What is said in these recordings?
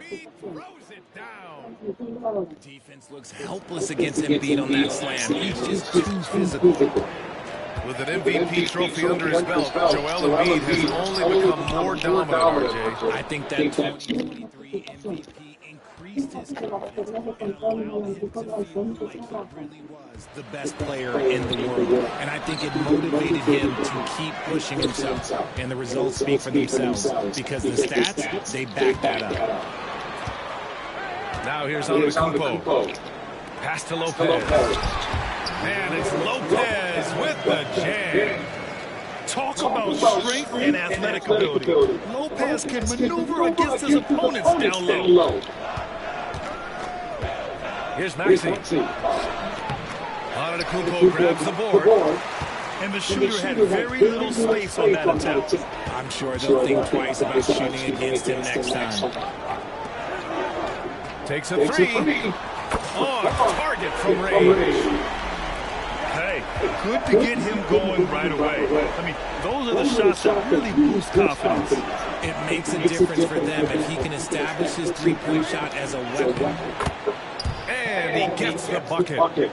Embiid throws it down. Defense looks helpless against Embiid on that slam. He's just too physical. With an MVP trophy under his belt, Joel Embiid has only become more dominant, RJ. I think that 2023 MVP increased his confidence and allowed him to feel like he really was the best player in the world. And I think it motivated him to keep pushing himself. And the results speak for themselves because the stats, they back that up. Now here's Antetokounmpo. Pass to Lopez. And it's Lopez with the jam. Talk about strength and athletic ability. Lopez can maneuver against his opponents down low. Here's Maxey. Antetokounmpo grabs the board. And the shooter had very little space on that attempt. I'm sure they'll think twice about shooting against him next time. Takes a three. On target from range. Hey, good to get him going right away. I mean, those are the shots that really boost confidence. It makes a difference for them if he can establish his three-point shot as a weapon. And he gets the bucket.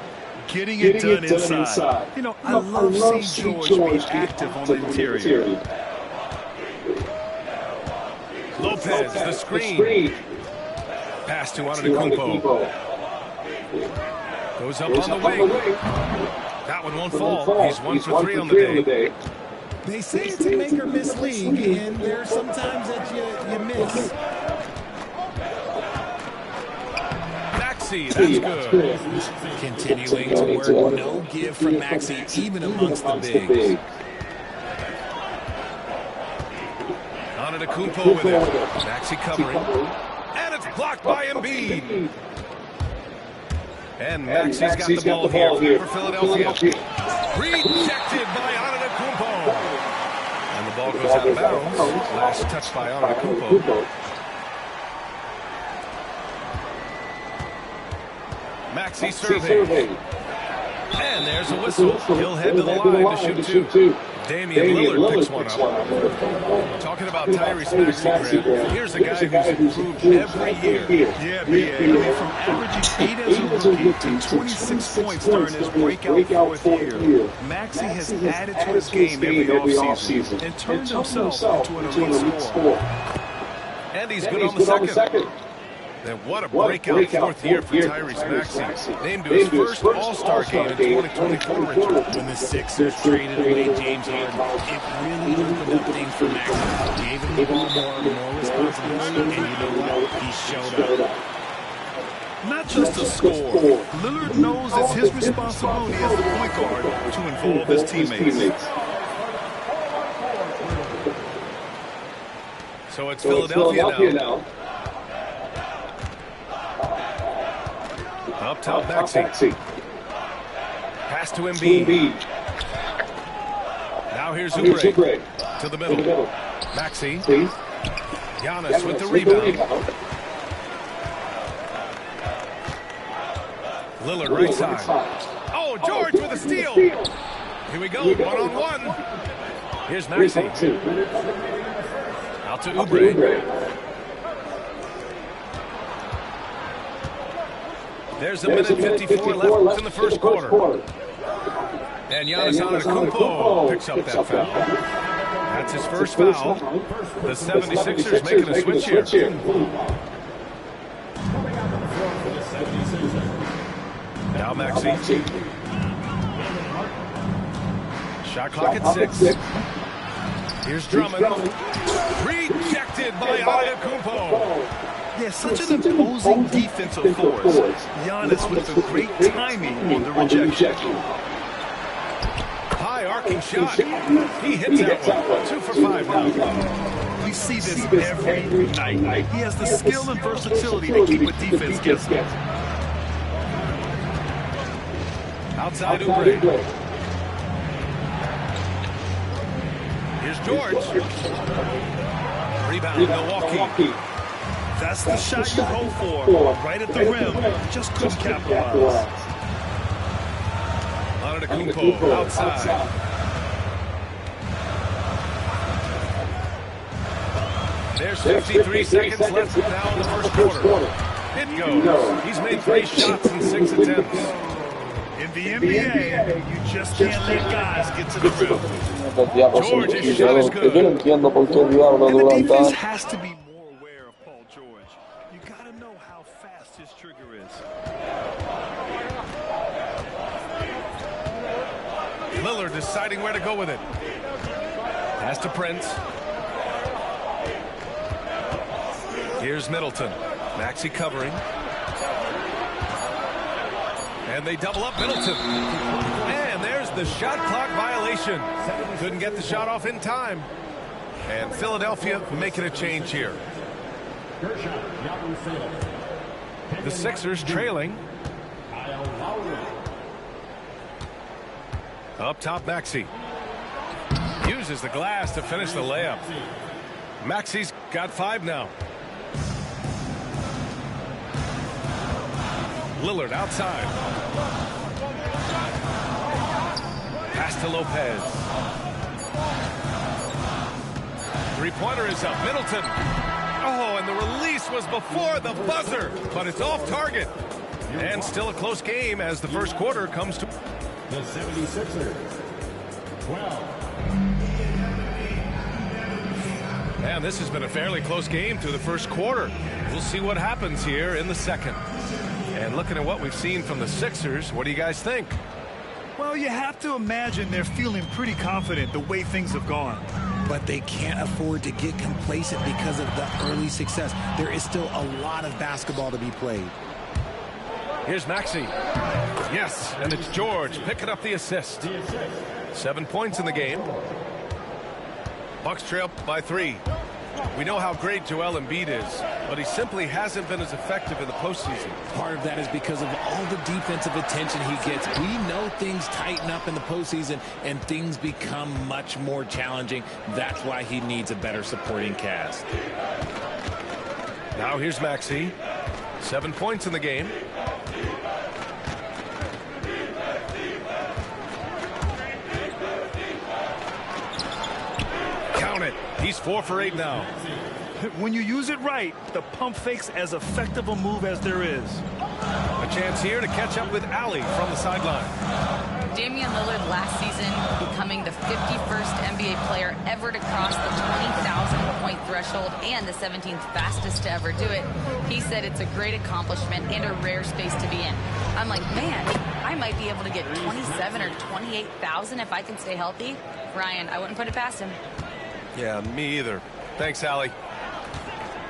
Getting it done inside. You know, I love seeing George be active on the interior. Lopez, the screen. Pass to Antetokounmpo. Goes up on the wing. That one won't fall. He's 1 for 3 on the day. They say it's a make-or-miss league, and there are some times that you miss. Maxey, that's good. Continuing to work, no give from Maxey, even amongst the bigs. Antetokounmpo with it. Maxey covering. And it's blocked by Embiid. And Maxey's got the ball here for Philadelphia. Rejected by Antetokounmpo. And the ball goes out of bounds. Last touch by Antetokounmpo. Maxey serving. And there's a whistle. He'll head to the line to shoot two. Damian Lillard picks one up. Talking about Tyrese Maxey, here's a guy who's improved every year. Yeah, B.A. I mean, from averaging 8 as a rookie to 26 points during his breakout fourth year, Maxey has added to his game every offseason and turned himself into an elite scorer. And he's good on the second. And what a breakout fourth year for Tyrese Maxey. Named to his first All-Star game in 2024 return. When the Sixers traded away James Harden, it really opened up things for Maxey. Gave him the ball more responsibility, and you know what? He showed up. Not just a score, Lillard knows it's his responsibility as the point guard to involve his teammates. So it's Philadelphia now. Up top, Maxey. Pass to Embiid. Now here's Oubre. To the middle. Maxey. Giannis with the rebound. Lillard right side. Oh, George with a steal. Here we go, one-on-one. Here's Maxey. Out to Oubre. There's a minute 54 left in the first quarter. And Giannis Antetokounmpo picks up that foul. That's his first foul. The 76ers making a switch here. Now Maxey. Shot clock at 6. Here's Drummond. Rejected by Antetokounmpo. Yeah, such an imposing defensive force. Giannis with the great timing on the rejection. High arcing shot. He hits that one. 2 for 5 now. We see this every night. He has the skill and versatility to keep a defense guessing. Outside Oubre. Here's George. Rebound, Milwaukee. That's the shot you hope for. Right at the rim. Just couldn't capitalize. Antetokounmpo outside. There's 53 seconds left now in the first quarter. It goes. He's made 3 shots in 6 attempts. In the NBA, you just can't let guys get to the rim. George's shot is good. And the defense has to be more aware of Paul George. You got to know how fast his trigger is. Lillard deciding where to go with it. Pass to Prince. Here's Middleton. Maxey covering. And they double up Middleton. And there's the shot clock violation. Couldn't get the shot off in time. And Philadelphia making a change here. The Sixers trailing. Up top, Maxey. Uses the glass to finish the layup. Maxey's got 5 now. Lillard outside. Pass to Lopez. 3-pointer is up. Middleton. Oh, and the release was before the buzzer, but it's off target. And still a close game as the first quarter comes to... The 76ers, 12. And this has been a fairly close game through the first quarter. We'll see what happens here in the second. And looking at what we've seen from the Sixers, what do you guys think? Well, you have to imagine they're feeling pretty confident the way things have gone. But they can't afford to get complacent because of the early success. There is still a lot of basketball to be played. Here's Maxey. Yes, and it's George picking up the assist. 7 points in the game. Bucks trail by 3. We know how great Joel Embiid is, but he simply hasn't been as effective in the postseason. Part of that is because of all the defensive attention he gets. We know things tighten up in the postseason and things become much more challenging. That's why he needs a better supporting cast. Now here's Maxey. 7 points in the game. Count it. He's 4 for 8 now. When you use it right, the pump fake's as effective a move as there is. A chance here to catch up with Allie from the sideline. Damian Lillard last season becoming the 51st NBA player ever to cross the 20,000-point threshold and the 17th fastest to ever do it. He said it's a great accomplishment and a rare space to be in. I'm like, man, I might be able to get 27 or 28,000 if I can stay healthy. Ryan, I wouldn't put it past him. Yeah, me either. Thanks, Allie.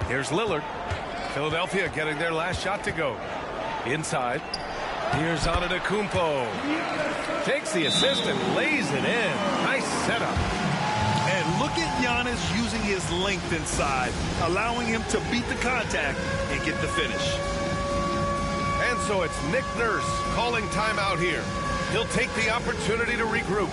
Here's Lillard. Philadelphia getting their last shot to go. Inside. Here's Antetokounmpo. Takes the assist and lays it in. Nice setup. And look at Giannis using his length inside, allowing him to beat the contact and get the finish. And so it's Nick Nurse calling timeout here. He'll take the opportunity to regroup.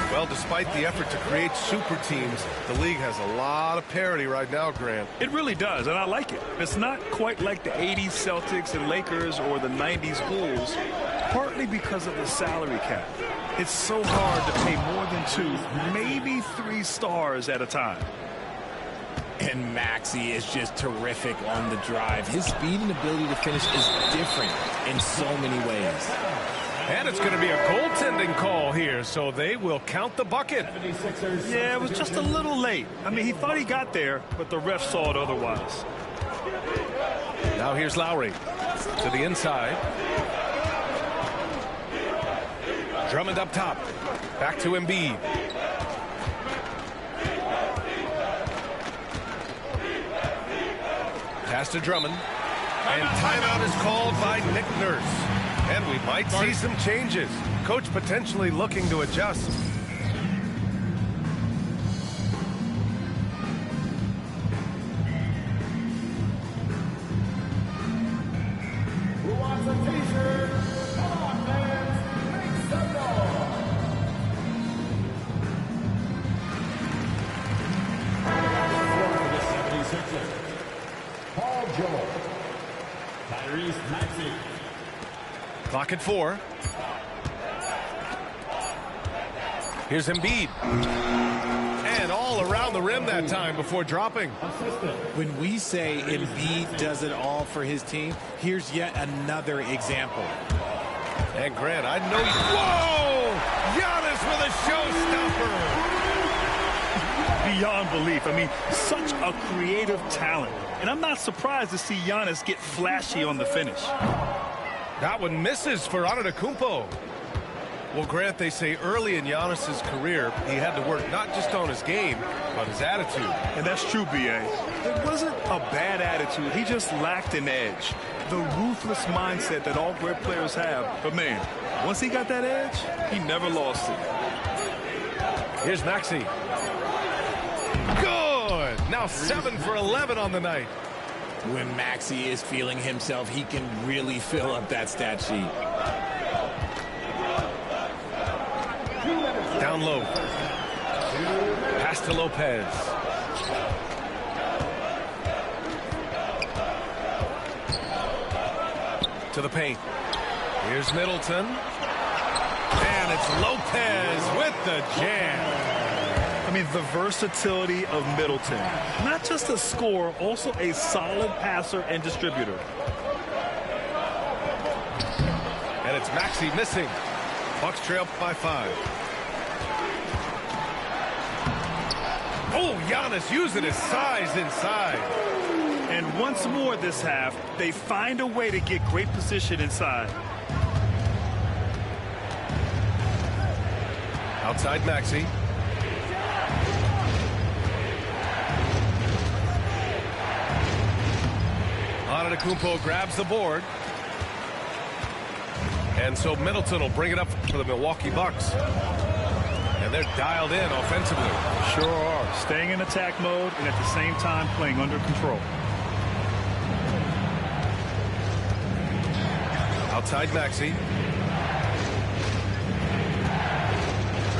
Well, despite the effort to create super teams, the league has a lot of parity right now, Grant. It really does, and I like it. It's not quite like the 80s Celtics and Lakers or the 90s Bulls, partly because of the salary cap. It's so hard to pay more than 2, maybe 3 stars at a time. And Maxey is just terrific on the drive. His speed and ability to finish is different in so many ways. And it's going to be a goaltending call here, so they will count the bucket. Yeah, it was just a little late. I mean, he thought he got there, but the ref saw it otherwise. Now here's Lowry to the inside. Drummond up top. Back to Embiid. Pass to Drummond. And timeout is called by Nick Nurse. And we might see some changes. Coach potentially looking to adjust. Who wants a t-shirt? Come on, fans. Make some noise. For the 76ers, Paul George. Tyrese Maxey. Clock at 4. Here's Embiid. And all around the rim that time before dropping. When we say Embiid does it all for his team, here's yet another example. And Grant, I know you... Whoa! Giannis with a showstopper! Beyond belief. I mean, such a creative talent. And I'm not surprised to see Giannis get flashy on the finish. That one misses for Antetokounmpo. Well, Grant, they say early in Giannis's career, he had to work not just on his game, but his attitude. And that's true, B.A. It wasn't a bad attitude. He just lacked an edge. The ruthless mindset that all great players have. But, man, once he got that edge, he never lost it. Here's Maxey. Good! Now 7 for 11 on the night. When Maxey is feeling himself, he can really fill up that stat sheet. Down low. Pass to Lopez. To the paint. Here's Middleton. And it's Lopez with the jam. I mean, the versatility of Middleton. Not just a scorer, also a solid passer and distributor. And it's Maxey missing. Bucks trail by 5. Oh, Giannis using his size inside. And once more this half, they find a way to get great position inside. Outside Maxey. Antetokounmpo grabs the board. And so Middleton will bring it up for the Milwaukee Bucks. And they're dialed in offensively. Sure are. Staying in attack mode and at the same time playing under control. Outside Maxey.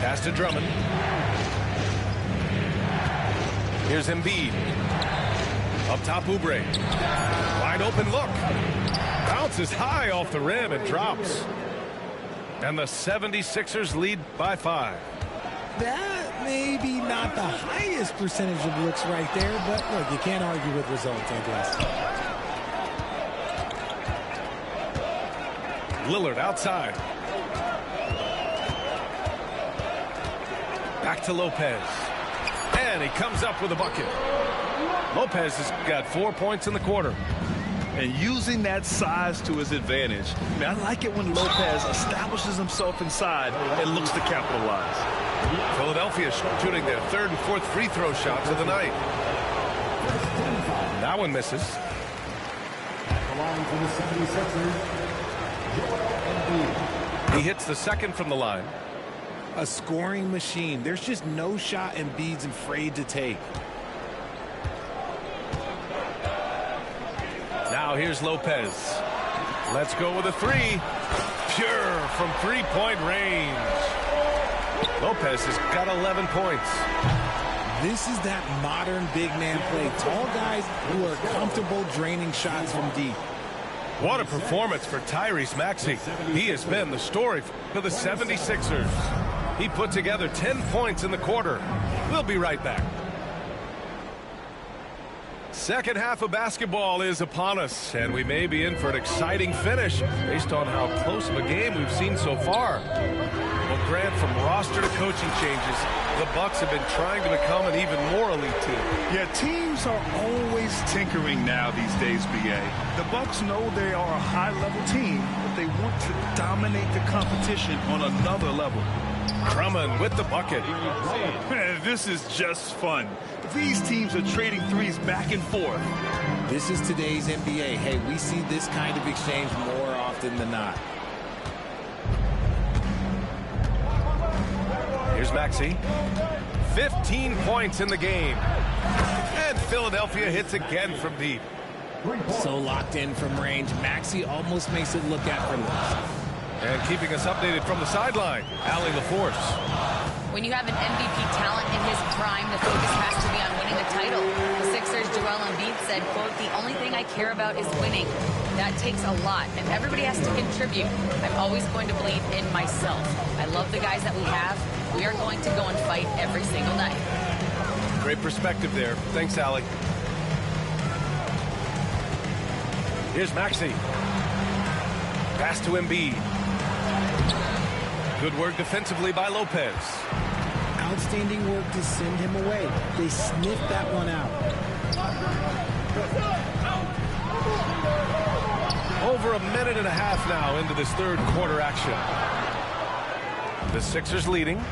Pass to Drummond. Here's Embiid. Up top, Oubre. Wide open look. Bounces high off the rim and drops. And the 76ers lead by 5. That may be not the highest percentage of looks right there, but look, you can't argue with results, I guess. Lillard outside. Back to Lopez. And he comes up with a bucket. Lopez has got 4 points in the quarter. And using that size to his advantage. I mean, I like it when Lopez establishes himself inside and looks to capitalize. Philadelphia shooting their 3rd and 4th free throw shots of the night. That one misses. The line for the 76ers. He hits the 2nd from the line. A scoring machine. There's just no shot Embiid's afraid to take. Now here's Lopez. Let's go with a 3. Pure from three-point range. Lopez has got 11 points. This is that modern big man play. Tall guys who are comfortable draining shots from deep. What a performance for Tyrese Maxey. He has been the story for the 76ers. He put together 10 points in the quarter. We'll be right back. Second half of basketball is upon us, and we may be in for an exciting finish based on how close of a game we've seen so far. Well, Grant, from roster to coaching changes, the Bucks have been trying to become an even more elite team. Yeah, teams are always tinkering now these days, B.A. The Bucks know they are a high-level team, but they want to dominate the competition on another level. Drummond with the bucket. Man, this is just fun. These teams are trading threes back and forth. This is today's NBA. Hey, we see this kind of exchange more often than not. Here's Maxey. 15 points in the game. And Philadelphia hits again from deep. So locked in from range. Maxey almost makes it look effortless. And keeping us updated from the sideline, Allie LaForce. When you have an MVP talent in his prime, the focus has to be on winning the title. The Sixers' Joel Embiid said, quote, "The only thing I care about is winning." That takes a lot, and everybody has to contribute. I'm always going to believe in myself. I love the guys that we have. We are going to go and fight every single night. Great perspective there. Thanks, Allie. Here's Maxey. Pass to Embiid. Good work defensively by Lopez. Outstanding work to send him away. They sniffed that one out. Over a minute and a half now into this third quarter action. The Sixers leading.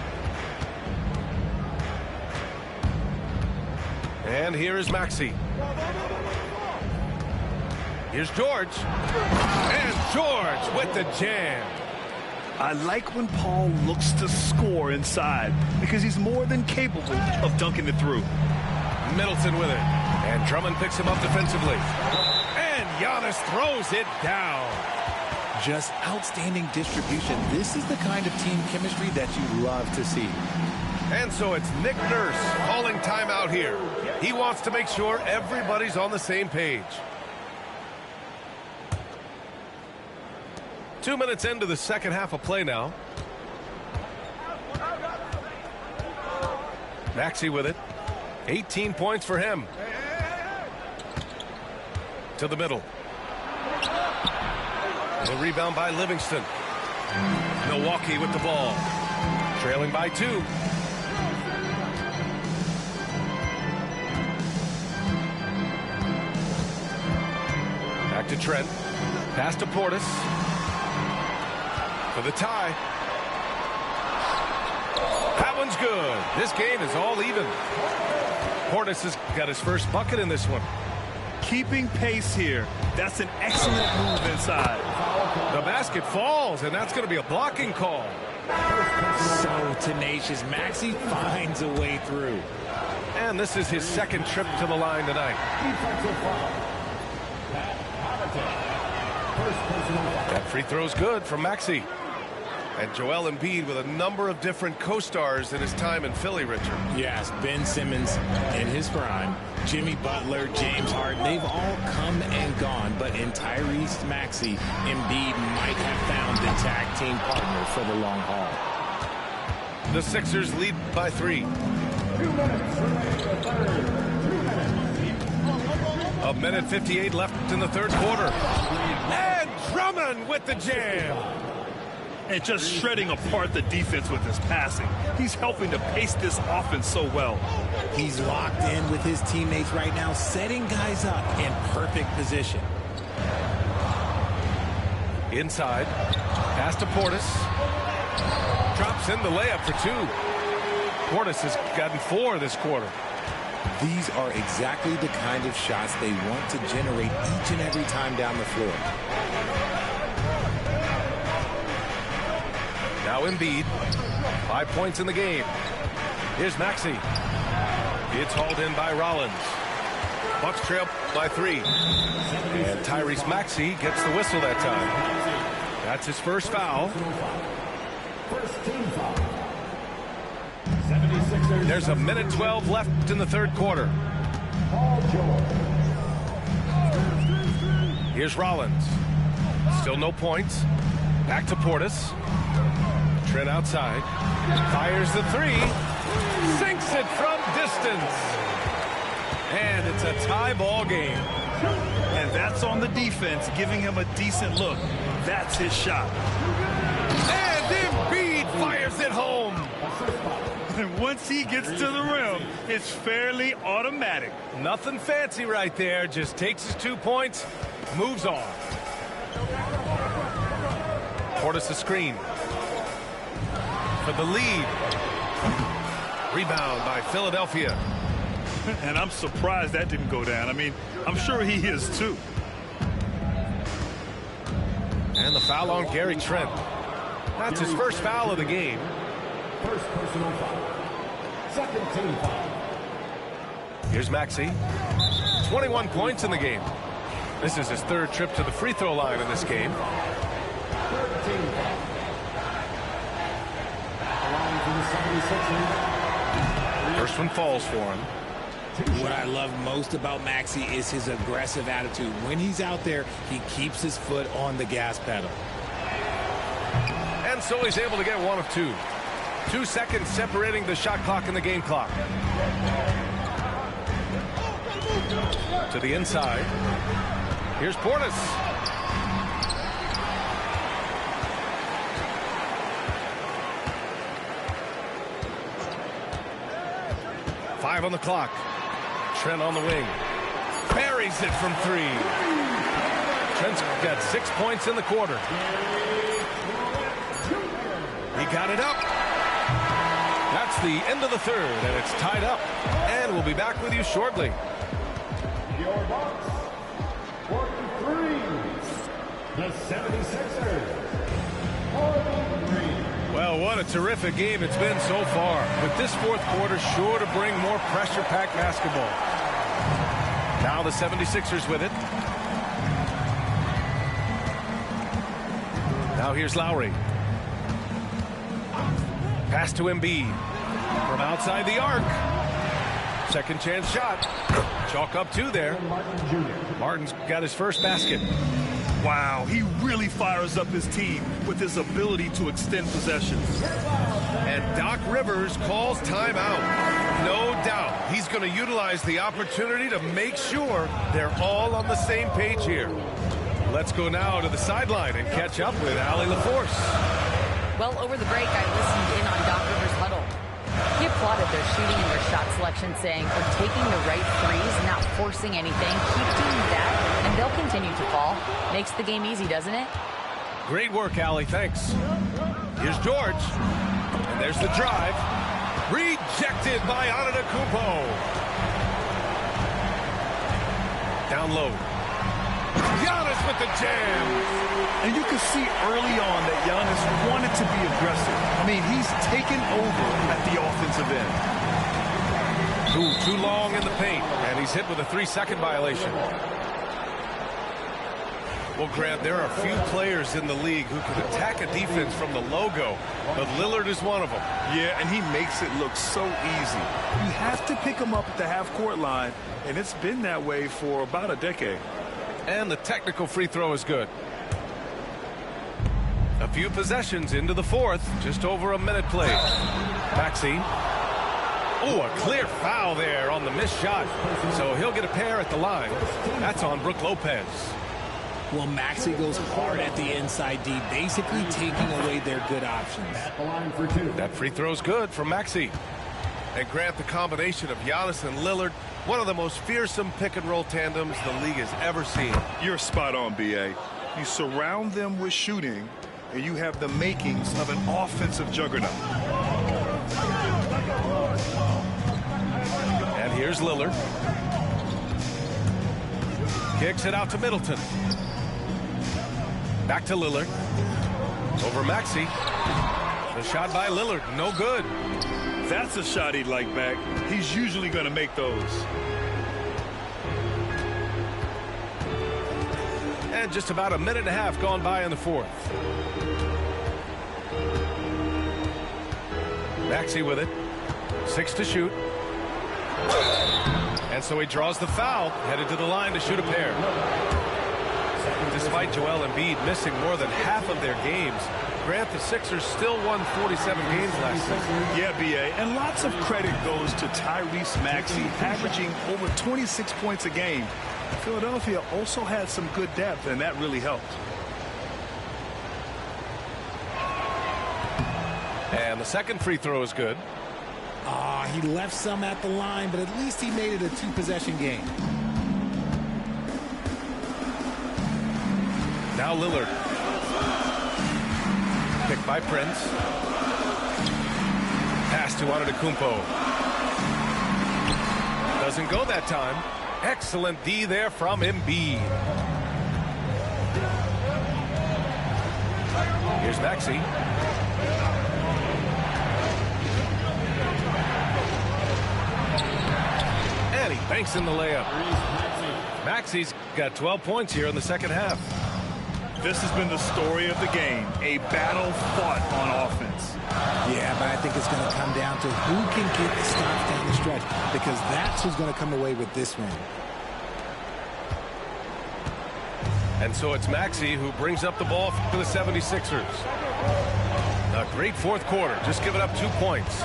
And here is Maxey. Here's George. And George with the jam. I like when Paul looks to score inside because he's more than capable of dunking it through. Middleton with it. And Drummond picks him up defensively. And Giannis throws it down. Just outstanding distribution. This is the kind of team chemistry that you love to see. And so it's Nick Nurse calling timeout here. He wants to make sure everybody's on the same page. 2 minutes into the second half of play now. Maxey with it. 18 points for him. To the middle. The rebound by Livingston. Milwaukee with the ball. Trailing by 2. Back to Trent. Pass to Portis. For the tie. That one's good. This game is all even. Portis has got his first bucket in this one. Keeping pace here. That's an excellent move inside. The basket falls, and that's going to be a blocking call. So tenacious. Maxey finds a way through. And this is his second trip to the line tonight. That free throw's good from Maxey. And Joel Embiid with a number of different co-stars in his time in Philly, Richard. Yes, Ben Simmons in his prime, Jimmy Butler, James Harden, they've all come and gone. But in Tyrese Maxey, Embiid might have found the tag team partner for the long haul. The Sixers lead by 3. 2 minutes. A minute 58 left in the third quarter. And Drummond with the jam. And just shredding apart the defense with his passing. He's helping to pace this offense so well. He's locked in with his teammates right now, setting guys up in perfect position. Inside. Pass to Portis. Drops in the layup for 2. Portis has gotten 4 this quarter. These are exactly the kind of shots they want to generate each and every time down the floor. Now Embiid, 5 points in the game. Here's Maxey. It's hauled in by Rollins. Bucks trail by 3. And Tyrese Maxey gets the whistle that time. That's his first foul. First team foul. There's a minute 12 left in the third quarter. Paul George. Here's Rollins. Still no points. Back to Portis. Trent outside. Fires the 3. Sinks it from distance. And it's a tie ball game. And that's on the defense, giving him a decent look. That's his shot. And Embiid fires it home. And once he gets to the rim, it's fairly automatic. Nothing fancy right there. Just takes his 2 points, moves on. Portis a screen. For the lead. Rebound by Philadelphia. And I'm surprised that didn't go down. I mean, I'm sure he is too. And the foul on Gary Trent. That's his first foul of the game. First personal foul. Second team foul. Here's Maxey. 21 points in the game. This is his third trip to the free throw line in this game. Third team foul. Allowing for the 76ers. First one falls for him. What I love most about Maxey is his aggressive attitude. When he's out there, he keeps his foot on the gas pedal. And so he's able to get one of two. 2 seconds separating the shot clock and the game clock. To the inside. Here's Portis. Five on the clock. Trent on the wing. Buries it from 3. Trent's got 6 points in the quarter. He got it up. That's the end of the third, and it's tied up. And we'll be back with you shortly. Your Bucks, 43. The 76ers, 43. Well, what a terrific game it's been so far. With this fourth quarter sure to bring more pressure-packed basketball. Now the 76ers with it. Now here's Lowry. Pass to Embiid. From outside the arc. Second chance shot. Chalk up 2 there. Martin's got his first basket. Wow, he really fires up his team with his ability to extend possessions. And Doc Rivers calls timeout. No doubt he's going to utilize the opportunity to make sure they're all on the same page here. Let's go now to the sideline and catch up with Allie LaForce. Well, over the break, I listened in on Doc Rivers' huddle. He applauded their shooting and their shot selection, saying, we're taking the right threes, not forcing anything. Keep doing that, and they'll continue to fall. Makes the game easy, doesn't it? Great work, Allie. Thanks. Here's George. And there's the drive. Rejected by Antetokounmpo. Down low. Giannis with the jam. And you can see early on that Giannis wanted to be aggressive. I mean, he's taken over at the offensive end. Too long in the paint, and he's hit with a 3-second violation. Well, Grant, there are a few players in the league who can attack a defense from the logo, but Lillard is one of them. Yeah, and he makes it look so easy. You have to pick him up at the half-court line, and it's been that way for about a decade. And the technical free throw is good. A few possessions into the fourth, just over a minute played. Maxey. Oh, a clear foul there on the missed shot. So he'll get a pair at the line. That's on Brook Lopez. Well, Maxey goes hard at the inside D, basically taking away their good options. At the line for 2. That free throw's good from Maxey. And Grant, the combination of Giannis and Lillard, one of the most fearsome pick-and-roll tandems the league has ever seen. You're spot on, B.A. You surround them with shooting, and you have the makings of an offensive juggernaut. And here's Lillard. Kicks it out to Middleton. Back to Lillard. Over Maxey. The shot by Lillard, no good. That's a shot he'd like back. He's usually going to make those. And just about a minute and a half gone by in the fourth. Maxey with it. 6 to shoot. And so he draws the foul, headed to the line to shoot a pair. Despite Joel Embiid missing more than half of their games, Grant, the Sixers still won 47 games last season. Yeah, B.A., and lots of credit goes to Tyrese Maxey, averaging over 26 points a game. Philadelphia also had some good depth, and that really helped. And the second free throw is good. He left some at the line, but at least he made it a 2-possession game. Now Lillard. Picked by Prince. Pass to Antetokounmpo. Doesn't go that time. Excellent D there from Embiid. Here's Maxey. And he banks in the layup. Maxey's got 12 points here in the second half. This has been the story of the game. A battle fought on offense. Yeah, but I think it's going to come down to who can get the stops down the stretch, because that's who's going to come away with this one. And so it's Maxey who brings up the ball for the 76ers. A great fourth quarter, just giving up 2 points.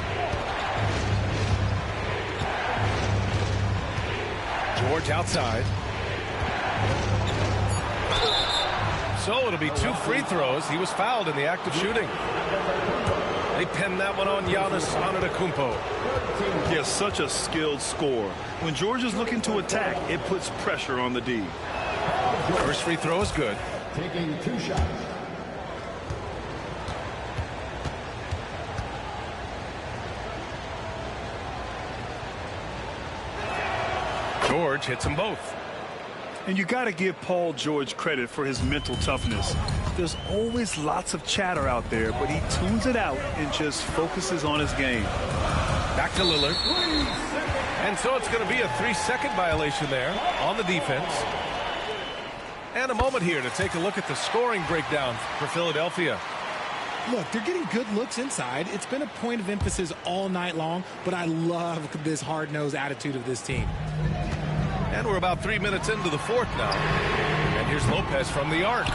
George outside. So it'll be 2 free throws. He was fouled in the act of shooting. They pinned that one on Giannis Antetokounmpo. He such a skilled scorer. When George is looking to attack, it puts pressure on the D. First free throw is good. Taking 2 shots. George hits them both. And you got to give Paul George credit for his mental toughness. There's always lots of chatter out there, but he tunes it out and just focuses on his game. Back to Lillard. And so it's going to be a 3-second violation there on the defense. And a moment here to take a look at the scoring breakdown for Philadelphia. Look, they're getting good looks inside. It's been a point of emphasis all night long, but I love this hard-nosed attitude of this team. And we're about 3 minutes into the fourth now. And here's Lopez from the arc.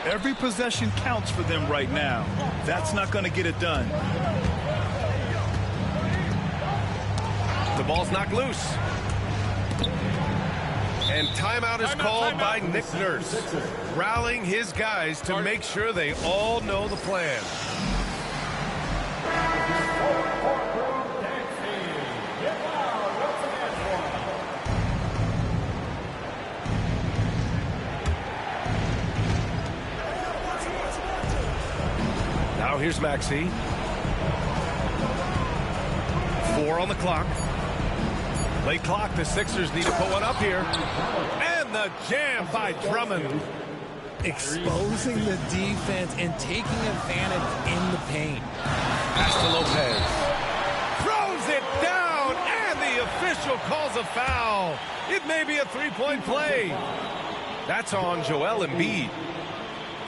Every possession counts for them right now. That's not going to get it done. The ball's knocked loose. And timeout is called by Nick Nurse, rallying his guys to make sure they all know the plan. Now here's Maxey. 4 on the clock. Late clock, the Sixers need to put one up here. And the jam by Drummond. Exposing the defense and taking advantage in the paint. Pass to Lopez. Throws it down, and the official calls a foul. It may be a 3-point play. That's on Joel Embiid.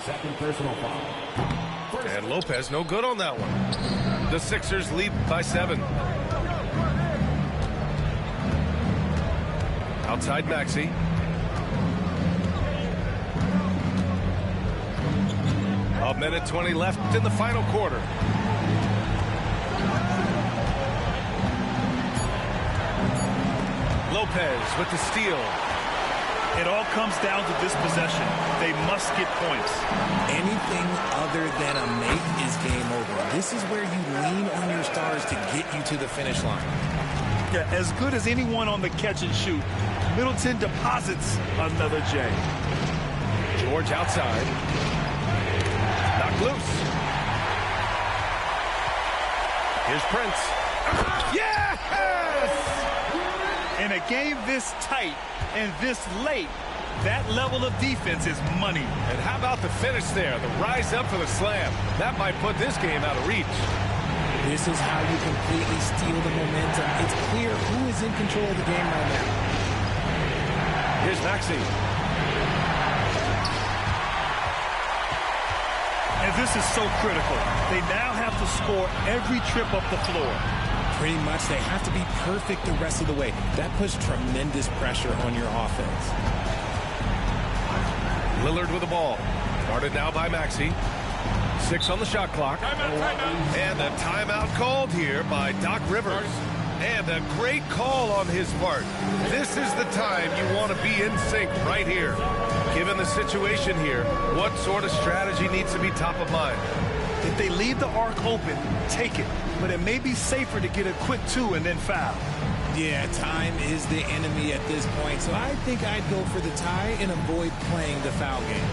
Second personal foul. And Lopez no good on that one. The Sixers lead by 7. Outside Maxey. A minute 20 left in the final quarter. Lopez with the steal. It all comes down to this possession. They must get points. Anything other than a make is game over. This is where you lean on your stars to get you to the finish line. Yeah, as good as anyone on the catch and shoot, Middleton deposits another J. George outside. Knocked loose. Here's Prince. Yes! In a game this tight and this late, that level of defense is money. And how about the finish there? The rise up for the slam. That might put this game out of reach. This is how you completely steal the momentum. It's clear who is in control of the game right now. Here's Maxey. And this is so critical. They now have to score every trip up the floor. Pretty much, they have to be perfect the rest of the way. That puts tremendous pressure on your offense. Lillard with the ball. Guarded now by Maxey. 6 on the shot clock. Timeout. And a timeout called here by Doc Rivers. And a great call on his part. This is the time you want to be in sync right here. Given the situation here, what sort of strategy needs to be top of mind? If they leave the arc open, take it. But it may be safer to get a quick 2 and then foul. Yeah, time is the enemy at this point, so I think I'd go for the tie and avoid playing the foul game.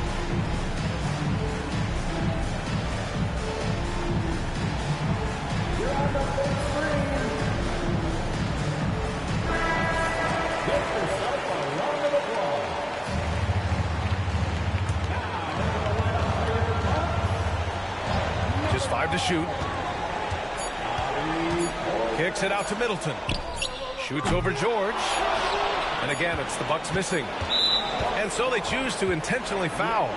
5 to shoot. Kicks it out to Middleton. Shoots over George. And again, it's the Bucks missing. And so they choose to intentionally foul.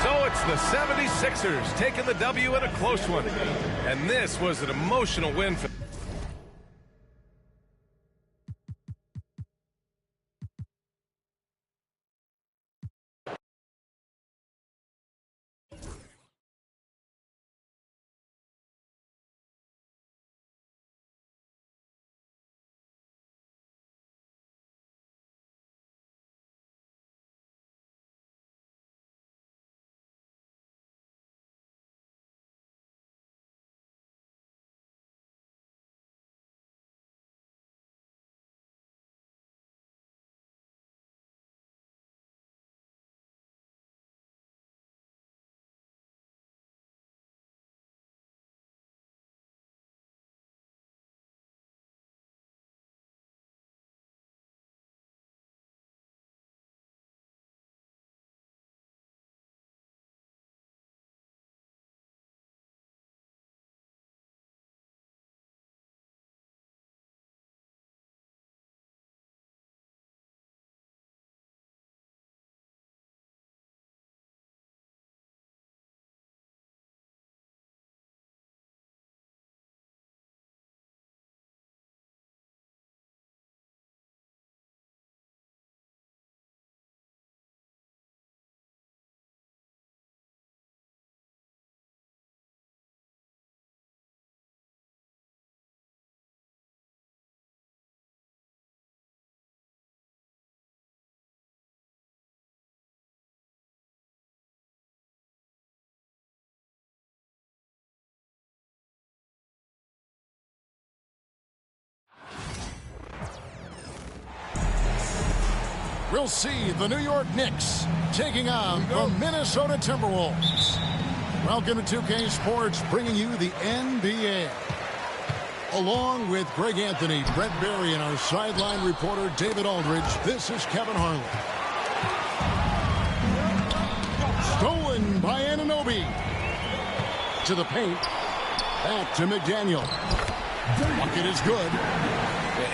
So it's the 76ers taking the W in a close one. And this was an emotional win for we'll see the New York Knicks taking on the Minnesota Timberwolves. Welcome to 2K Sports, bringing you the NBA. Along with Greg Anthony, Brett Berry, and our sideline reporter David Aldridge, this is Kevin Harlan. Stolen by Anunoby. To the paint. Back to McDaniel. Bucket is good.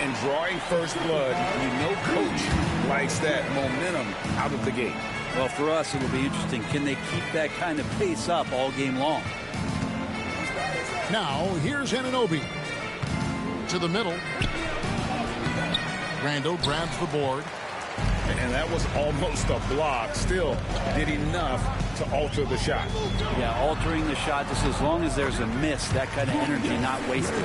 And drawing first blood, you know coach likes that momentum out of the gate. Well, for us, it'll be interesting. Can they keep that kind of pace up all game long? Now, here's Anunoby. To the middle. Randall grabs the board. And that was almost a block. Still did enough to alter the shot. Yeah, altering the shot, just as long as there's a miss, that kind of energy not wasted.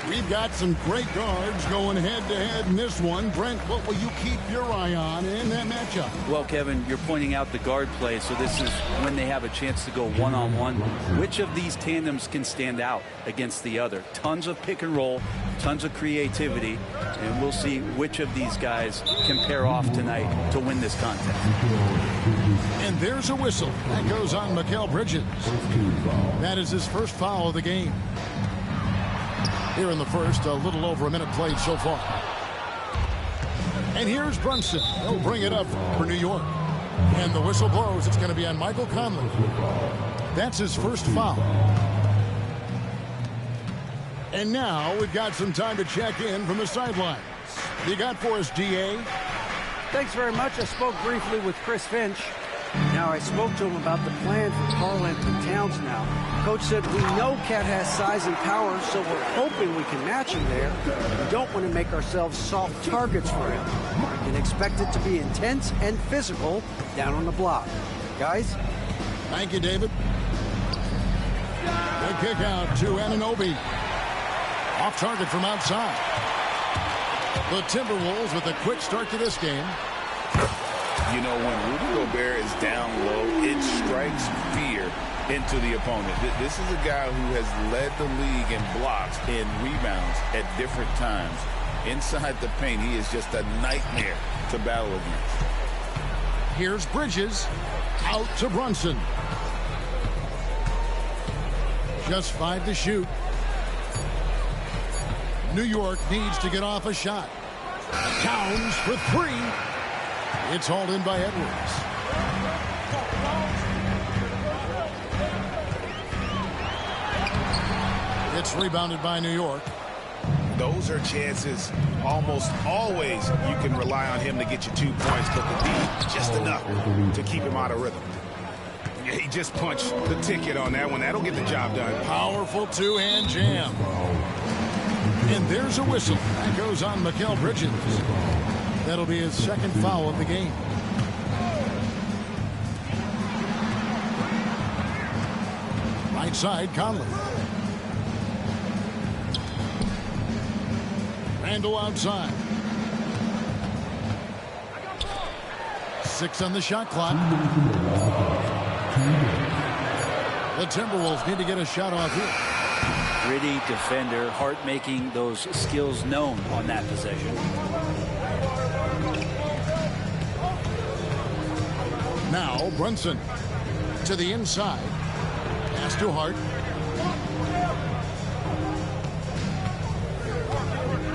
We've got some great guards going head-to-head in this one. Brent, what will you keep your eye on in that matchup? Well, Kevin, you're pointing out the guard play, so this is when they have a chance to go one-on-one. Which of these tandems can stand out against the other? Tons of pick and roll, tons of creativity, and we'll see which of these guys can pair off tonight to win this contest. And there's a whistle. That goes on Mikal Bridges. That is his first foul of the game. Here in the first, a little over a minute played so far. And here's Brunson. He'll bring it up for New York. And the whistle blows. It's going to be on Michael Conley. That's his first foul. And now we've got some time to check in from the sidelines. You got for us, DA? Thanks very much. I spoke briefly with Chris Finch. Now, I spoke to him about the plan for Karl-Anthony Towns now. Coach said, we know Cat has size and power, so we're hoping we can match him there. We don't want to make ourselves soft targets for him. We can expect it to be intense and physical down on the block. Guys? Thank you, David. The kick out to Anunoby. Off target from outside. The Timberwolves with a quick start to this game. You know, when Rudy Gobert is down low, it strikes fear into the opponent. This is a guy who has led the league in blocks and rebounds at different times. Inside the paint, he is just a nightmare to battle against. Here's Bridges. Out to Brunson. Just 5 to shoot. New York needs to get off a shot. Towns for three. It's hauled in by Edwards. It's rebounded by New York. Those are chances almost always you can rely on him to get you 2 points, but the D just enough to keep him out of rhythm. Yeah, he just punched the ticket on that one. That'll get the job done. Powerful two-hand jam. And there's a whistle. That goes on Mikal Bridges. That'll be his second foul of the game. Right side, Conley. Randall outside. 6 on the shot clock. The Timberwolves need to get a shot off here. Gritty defender, Hart making those skills known on that possession. Now Brunson to the inside. Pass to Hart.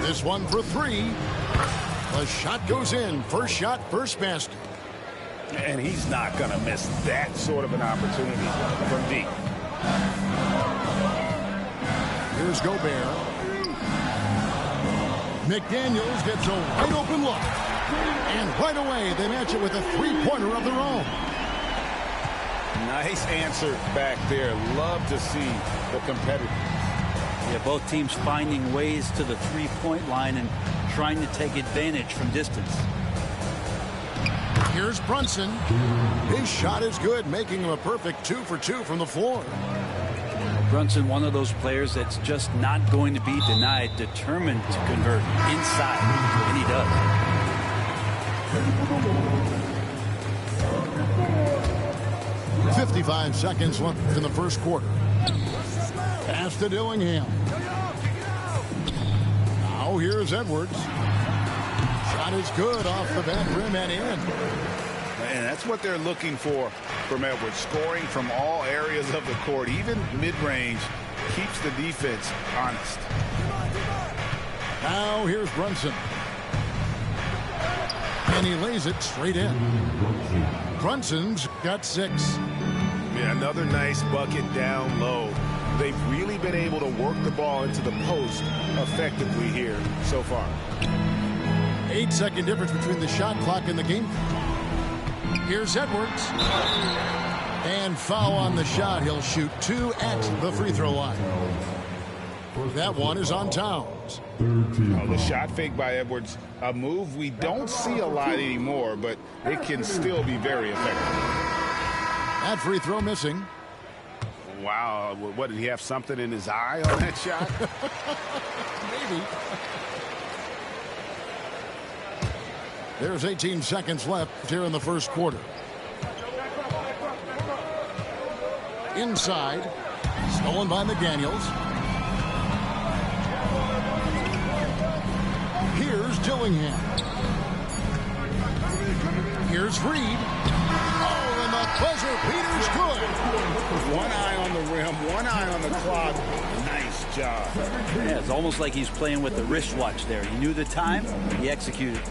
This one for three. The shot goes in. First shot, first basket. And he's not going to miss that sort of an opportunity from deep. Here's Gobert. McDaniels gets a wide open look. And right away, they match it with a three-pointer of their own. Nice answer back there. Love to see the competitive. Yeah, both teams finding ways to the three-point line and trying to take advantage from distance. Here's Brunson. His shot is good, making him a perfect 2 for 2 from the floor. Brunson, one of those players that's just not going to be denied, determined to convert inside, and he does. 55 seconds left in the first quarter. Pass to Dillingham. Now here's Edwards. Shot is good off the back rim and in. And that's what they're looking for from Edwards. Scoring from all areas of the court, even mid-range, keeps the defense honest. Now here's Brunson. And he lays it straight in. Brunson's got 6. Yeah, another nice bucket down low. They've really been able to work the ball into the post effectively here so far. 8-second difference between the shot clock and the game. Here's Edwards. And foul on the shot. He'll shoot 2 at the free throw line. That one is on Towns. Oh, the shot fake by Edwards, a move we don't see a lot anymore, but it can still be very effective. That free throw missing. Wow, what, did he have something in his eye on that shot? Maybe. There's 18 seconds left here in the first quarter. Inside. Stolen by McDaniels. Here's Dillingham. Here's Reed. Oh, and the buzzer beater's good. One eye on the rim, one eye on the clock. Nice job. Yeah, it's almost like he's playing with the wristwatch there. He knew the time, he executed.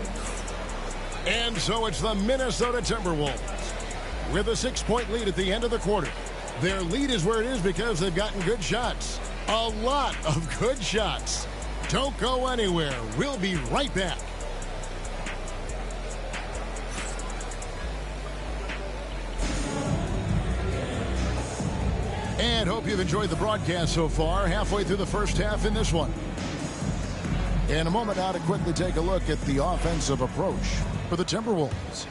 And so it's the Minnesota Timberwolves with a 6-point lead at the end of the quarter. Their lead is where it is because they've gotten good shots. A lot of good shots. Don't go anywhere. We'll be right back. And hope you've enjoyed the broadcast so far. Halfway through the first half in this one. In a moment now to quickly take a look at the offensive approach for the Timberwolves.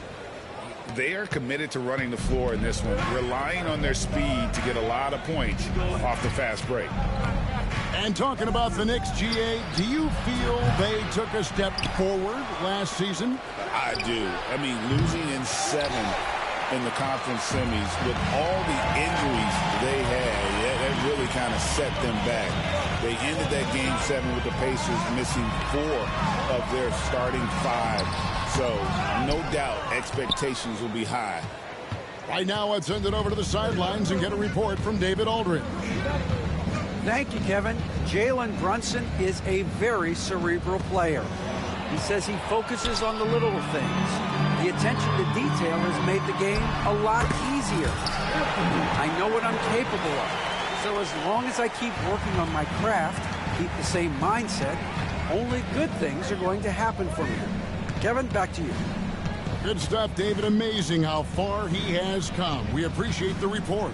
They are committed to running the floor in this one, relying on their speed to get a lot of points off the fast break. And talking about the Knicks, GA, do you feel they took a step forward last season? I do. I mean, losing in 7 in the conference semis with all the injuries they had, that really kind of set them back. They ended that game 7 with the Pacers missing 4 of their starting 5. So, no doubt, expectations will be high. Right now, let's send it over to the sidelines and get a report from David Aldridge. Thank you, Kevin. Jalen Brunson is a very cerebral player. He says he focuses on the little things. The attention to detail has made the game a lot easier. I know what I'm capable of. So as long as I keep working on my craft, keep the same mindset, only good things are going to happen for me. Kevin, back to you. Good stuff, David. Amazing how far he has come. We appreciate the report.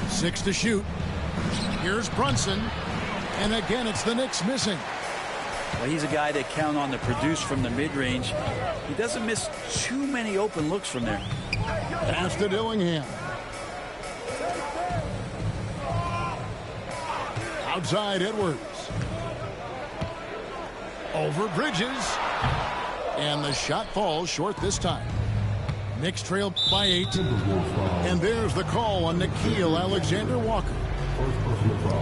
6 to shoot. Here's Brunson. And again, it's the Knicks missing. Well, he's a guy that count on to produce from the mid-range. He doesn't miss too many open looks from there. Pass to Dillingham. Outside Edwards. Over Bridges. And the shot falls short this time. Knicks trail by 8. And there's the call on Nickeil Alexander-Walker.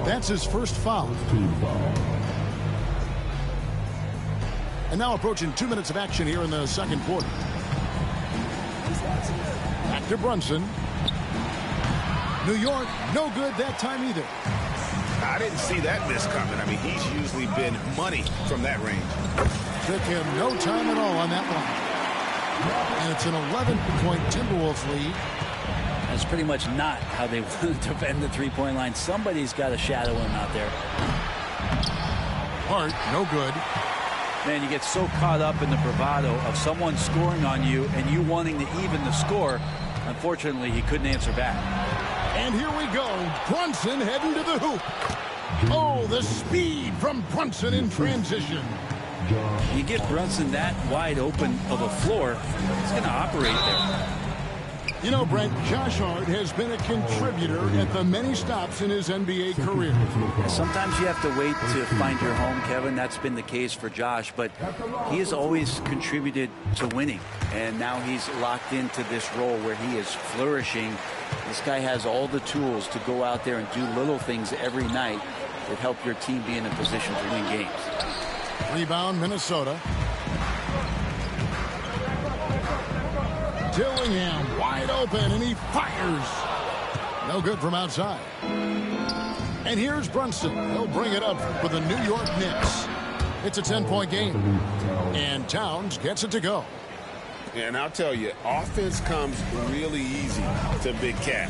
That's his first foul. And now approaching 2 minutes of action here in the second quarter. Back to Brunson. New York, no good that time either. I didn't see that miss coming. I mean, he's usually been money from that range. Took him no time at all on that one. And it's an 11-point Timberwolves lead. That's pretty much not how they want to defend the three-point line. Somebody's got to shadow him out there. Hart, no good. Man, you get so caught up in the bravado of someone scoring on you and you wanting to even the score. Unfortunately, he couldn't answer back. And here we go. Brunson heading to the hoop. Oh, the speed from Brunson in transition. You get Brunson that wide open of a floor, he's going to operate there. You know, Brent, Josh Hart has been a contributor at the many stops in his NBA career. Sometimes you have to wait to find your home, Kevin. That's been the case for Josh, but he has always contributed to winning. And now he's locked into this role where he is flourishing. This guy has all the tools to go out there and do little things every night that help your team be in a position to win games. Rebound, Minnesota. Dillingham wide open, and he fires. No good from outside. And here's Brunson. He'll bring it up for the New York Knicks. It's a 10-point game. And Towns gets it to go. And I'll tell you, offense comes really easy to Big Cat.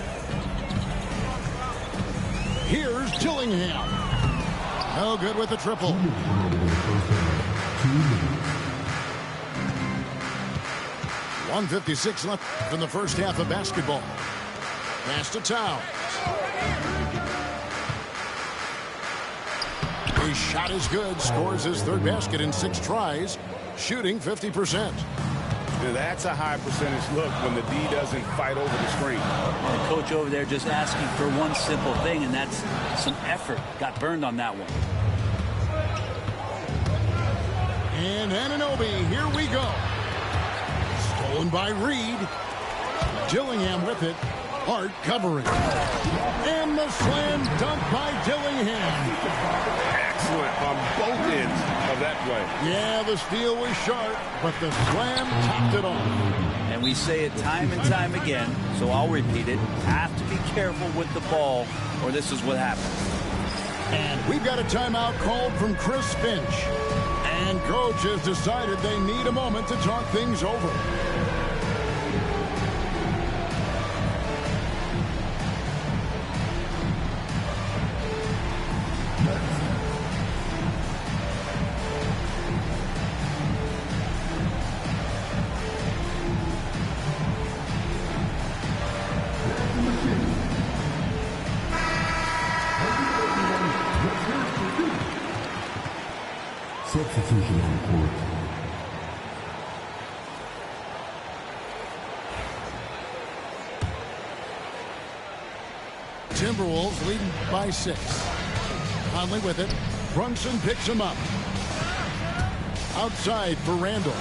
Here's Dillingham. No good with the triple. 1:56 left in the first half of basketball. Pass to Towns. His shot is good. Scores his third basket in 6 tries. Shooting 50%. Now that's a high percentage look when the D doesn't fight over the screen. And the coach over there just asking for one simple thing, and that's some effort. Got burned on that one. And Anunoby, here we go. Stolen by Reed. Dillingham with it. Hart covering. And the slam dunk by Dillingham. Excellent on both ends of that play. Yeah, the steal was sharp, but the slam topped it off. And we say it time and time again, so I'll repeat it. Have to be careful with the ball, or this is what happens. And we've got a timeout called from Chris Finch. And coach has decided they need a moment to talk things over. Substitution on court. Timberwolves leading by 6. Conley with it. Brunson picks him up. Outside for Randall.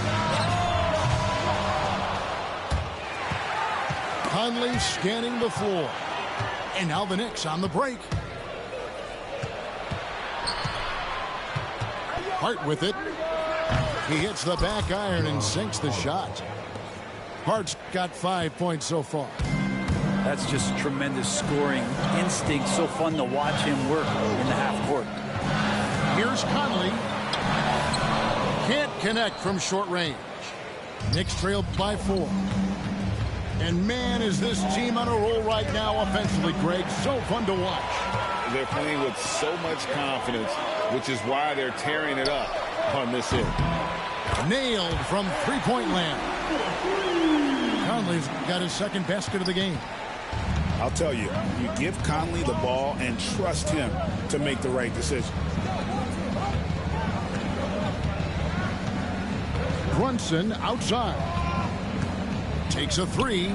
Conley scanning the floor. And now the Knicks on the break. Hart with it. He hits the back iron and sinks the shot. Hart's got 5 points so far. That's just tremendous scoring instinct. So fun to watch him work in the half court. Here's Conley. Can't connect from short range. Knicks trail by 4. And man, is this team on a roll right now offensively, Greg. So fun to watch. They're playing with so much confidence, which is why they're tearing it up on this end. Nailed from three-point land. Conley's got his second basket of the game. I'll tell you, you give Conley the ball and trust him to make the right decision. Brunson outside. Takes a 3.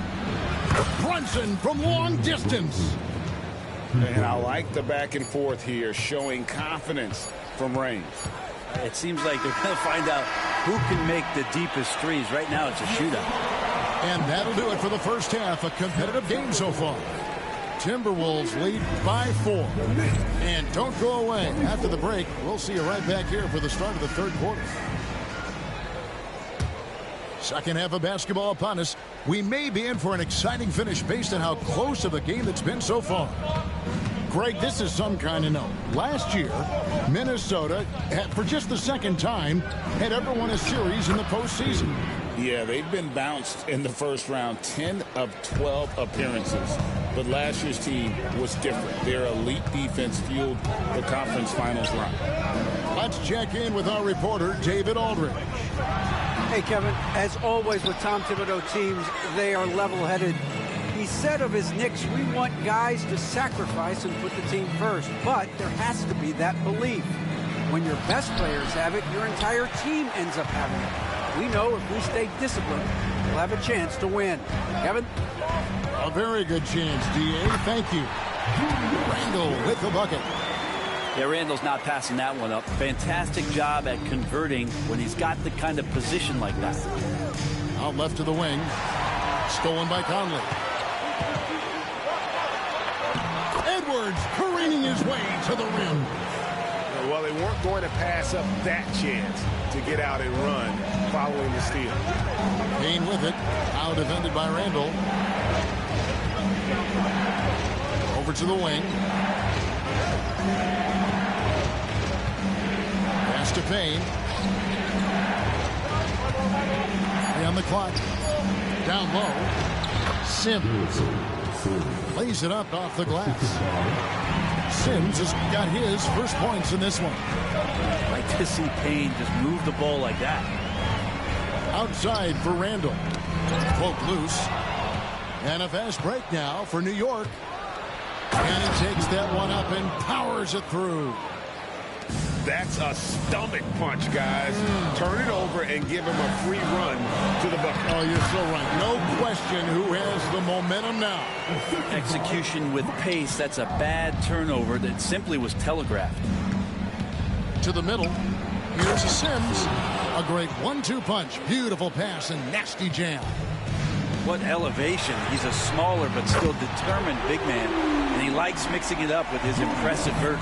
Brunson from long distance. And I like the back and forth here, showing confidence from range. It seems like they're going to find out who can make the deepest threes. Right now, it's a shootout. And that'll do it for the first half. A competitive game so far. Timberwolves lead by 4. And don't go away. After the break, we'll see you right back here for the start of the third quarter. Second half of basketball upon us. We may be in for an exciting finish based on how close of a game it's been so far. Greg, this is some kind of note. Last year, Minnesota, for just the second time, had ever won a series in the postseason. Yeah, they've been bounced in the first round, 10 of 12 appearances. But last year's team was different. Their elite defense fueled the conference finals run. Let's check in with our reporter, David Aldridge. Hey, Kevin, as always with Tom Thibodeau teams, they are level-headed. He said of his Knicks, we want guys to sacrifice and put the team first, but there has to be that belief. When your best players have it, your entire team ends up having it. We know if we stay disciplined, we'll have a chance to win. Kevin? A very good chance, D.A. Thank you. Randall with the bucket. Yeah, Randall's not passing that one up. Fantastic job at converting when he's got the kind of position like that. Out left to the wing. Stolen by Conley. Edwards careening his way to the rim. Well, they weren't going to pass up that chance to get out and run following the steal. Payne with it. Out defended by Randall. Over to the wing. Pass to Payne. 3 on the clock. Down low. Sims lays it up off the glass. Sims has got his first points in this one. I'd like to see Payne just move the ball like that. Outside for Randall. Poke loose. And a fast break now for New York. And he takes that one up and powers it through. That's a stomach punch, guys. Turn it over and give him a free run to the bucket. Oh, you're so right. No question who has the momentum now. Execution with pace. That's a bad turnover that simply was telegraphed. To the middle. Here's a Sims. A great 1-2 punch. Beautiful pass and nasty jam. What elevation. He's a smaller but still determined big man. And he likes mixing it up with his impressive vert.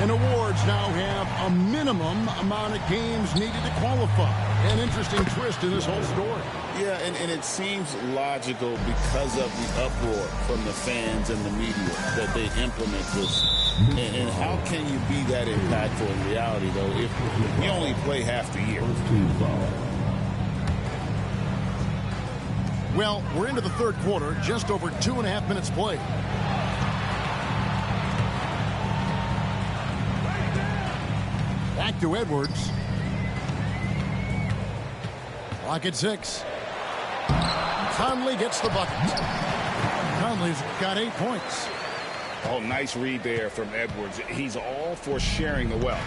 And awards now have a minimum amount of games needed to qualify. An interesting twist in this whole story. Yeah, and it seems logical because of the uproar from the fans and the media that they implement this. And how can you be that impactful in reality, though, if you only play half the year? Well, we're into the third quarter, just over 2.5 minutes played. Back to Edwards. Clock at 6. Conley gets the bucket. Conley's got 8 points. Oh, nice read there from Edwards. He's all for sharing the wealth.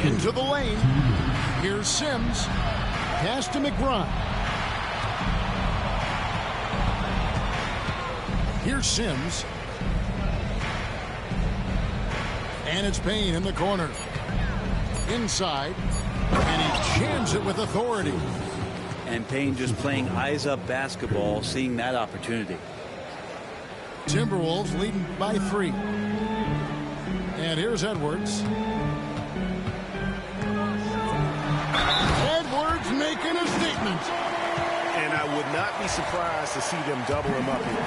Into the lane. Here's Sims. Pass to McBride. Here's Sims. And it's Payne in the corner. Inside. And he jams it with authority. And Payne just playing eyes-up basketball, seeing that opportunity. Timberwolves leading by 3. And here's Edwards. Edwards making a statement. And I would not be surprised to see them double him up here.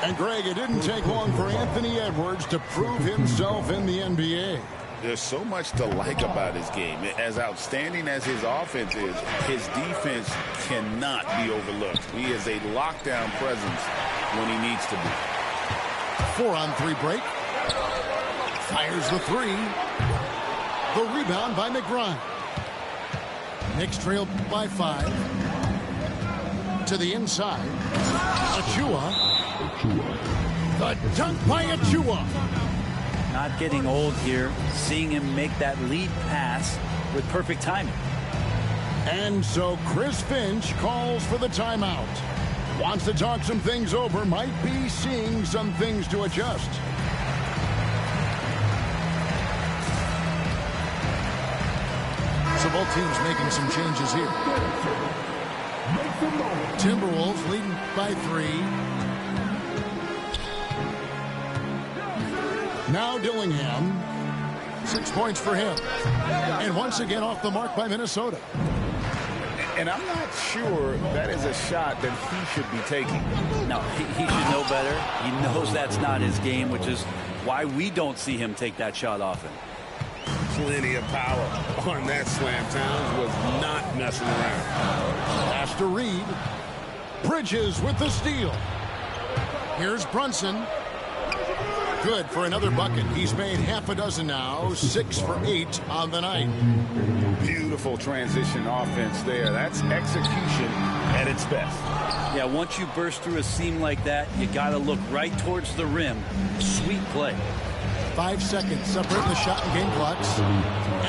And Greg, it didn't take long for Anthony Edwards to prove himself in the NBA. There's so much to like about his game. As outstanding as his offense is, his defense cannot be overlooked. He is a lockdown presence when he needs to be. 4-on-3 break. Fires the three. The rebound by McBride. Knicks trail by 5. To the inside. Achua. The dunk by Achua. Not getting old here. Seeing him make that lead pass with perfect timing. And so Chris Finch calls for the timeout. Wants to talk some things over. Might be seeing some things to adjust. So both teams making some changes here. Timberwolves leading by 3. Now Dillingham. 6 points for him. And once again off the mark by Minnesota. And I'm not sure that is a shot that he should be taking. No, he should know better. He knows that's not his game, which is why we don't see him take that shot often. Plenty of power on that slam. Towns was not messing around. Pass to Reed. Bridges with the steal. Here's Brunson. Good for another bucket. He's made half a dozen now. 6 for 8 on the night. Beautiful transition offense there. That's execution at its best. Yeah, once you burst through a seam like that, you got to look right towards the rim. Sweet play. 5 seconds separating the shot and game clocks.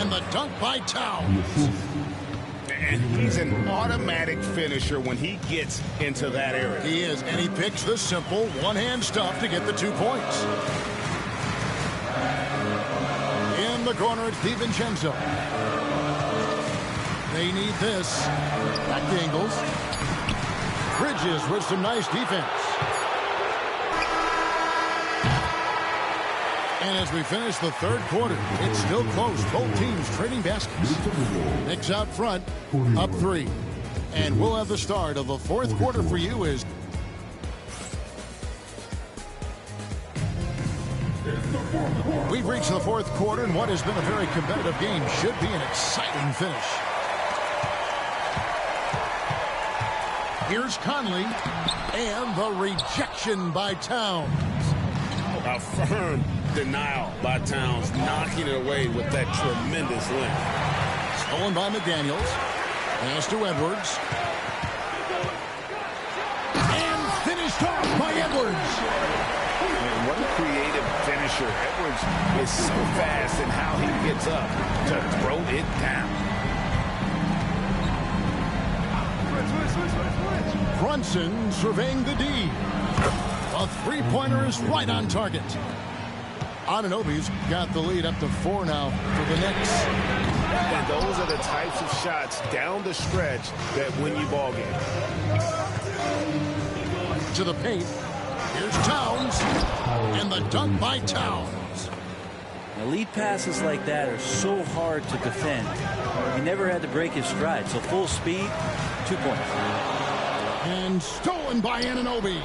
And the dunk by Towns. And he's an automatic finisher when he gets into that area. He is, and he picks the simple one-hand stuff to get the 2 points. In the corner, it's DiVincenzo. They need this. Back to Ingles. Bridges with some nice defense. And as we finish the third quarter, it's still close. Both teams trading baskets. Knicks out front, up 3. And we'll have the start of the fourth quarter for you as we've reached the fourth quarter, and what has been a very competitive game should be an exciting finish. Here's Conley, and the rejection by Towns. A firm denial by Towns, knocking it away with that tremendous length. Stolen by McDaniels. Pass to Edwards. And finished off by Edwards. And what a creative finisher. Edwards is so fast in how he gets up to throw it down. Brunson surveying the D. A three-pointer is right on target. Anunoby's got the lead up to 4 now for the Knicks. And those are the types of shots down the stretch that win you ball games. To the paint. Here's Towns. And the dunk by Towns. Now, lead passes like that are so hard to defend. He never had to break his stride. So full speed, 2 points. And stolen by Anunoby.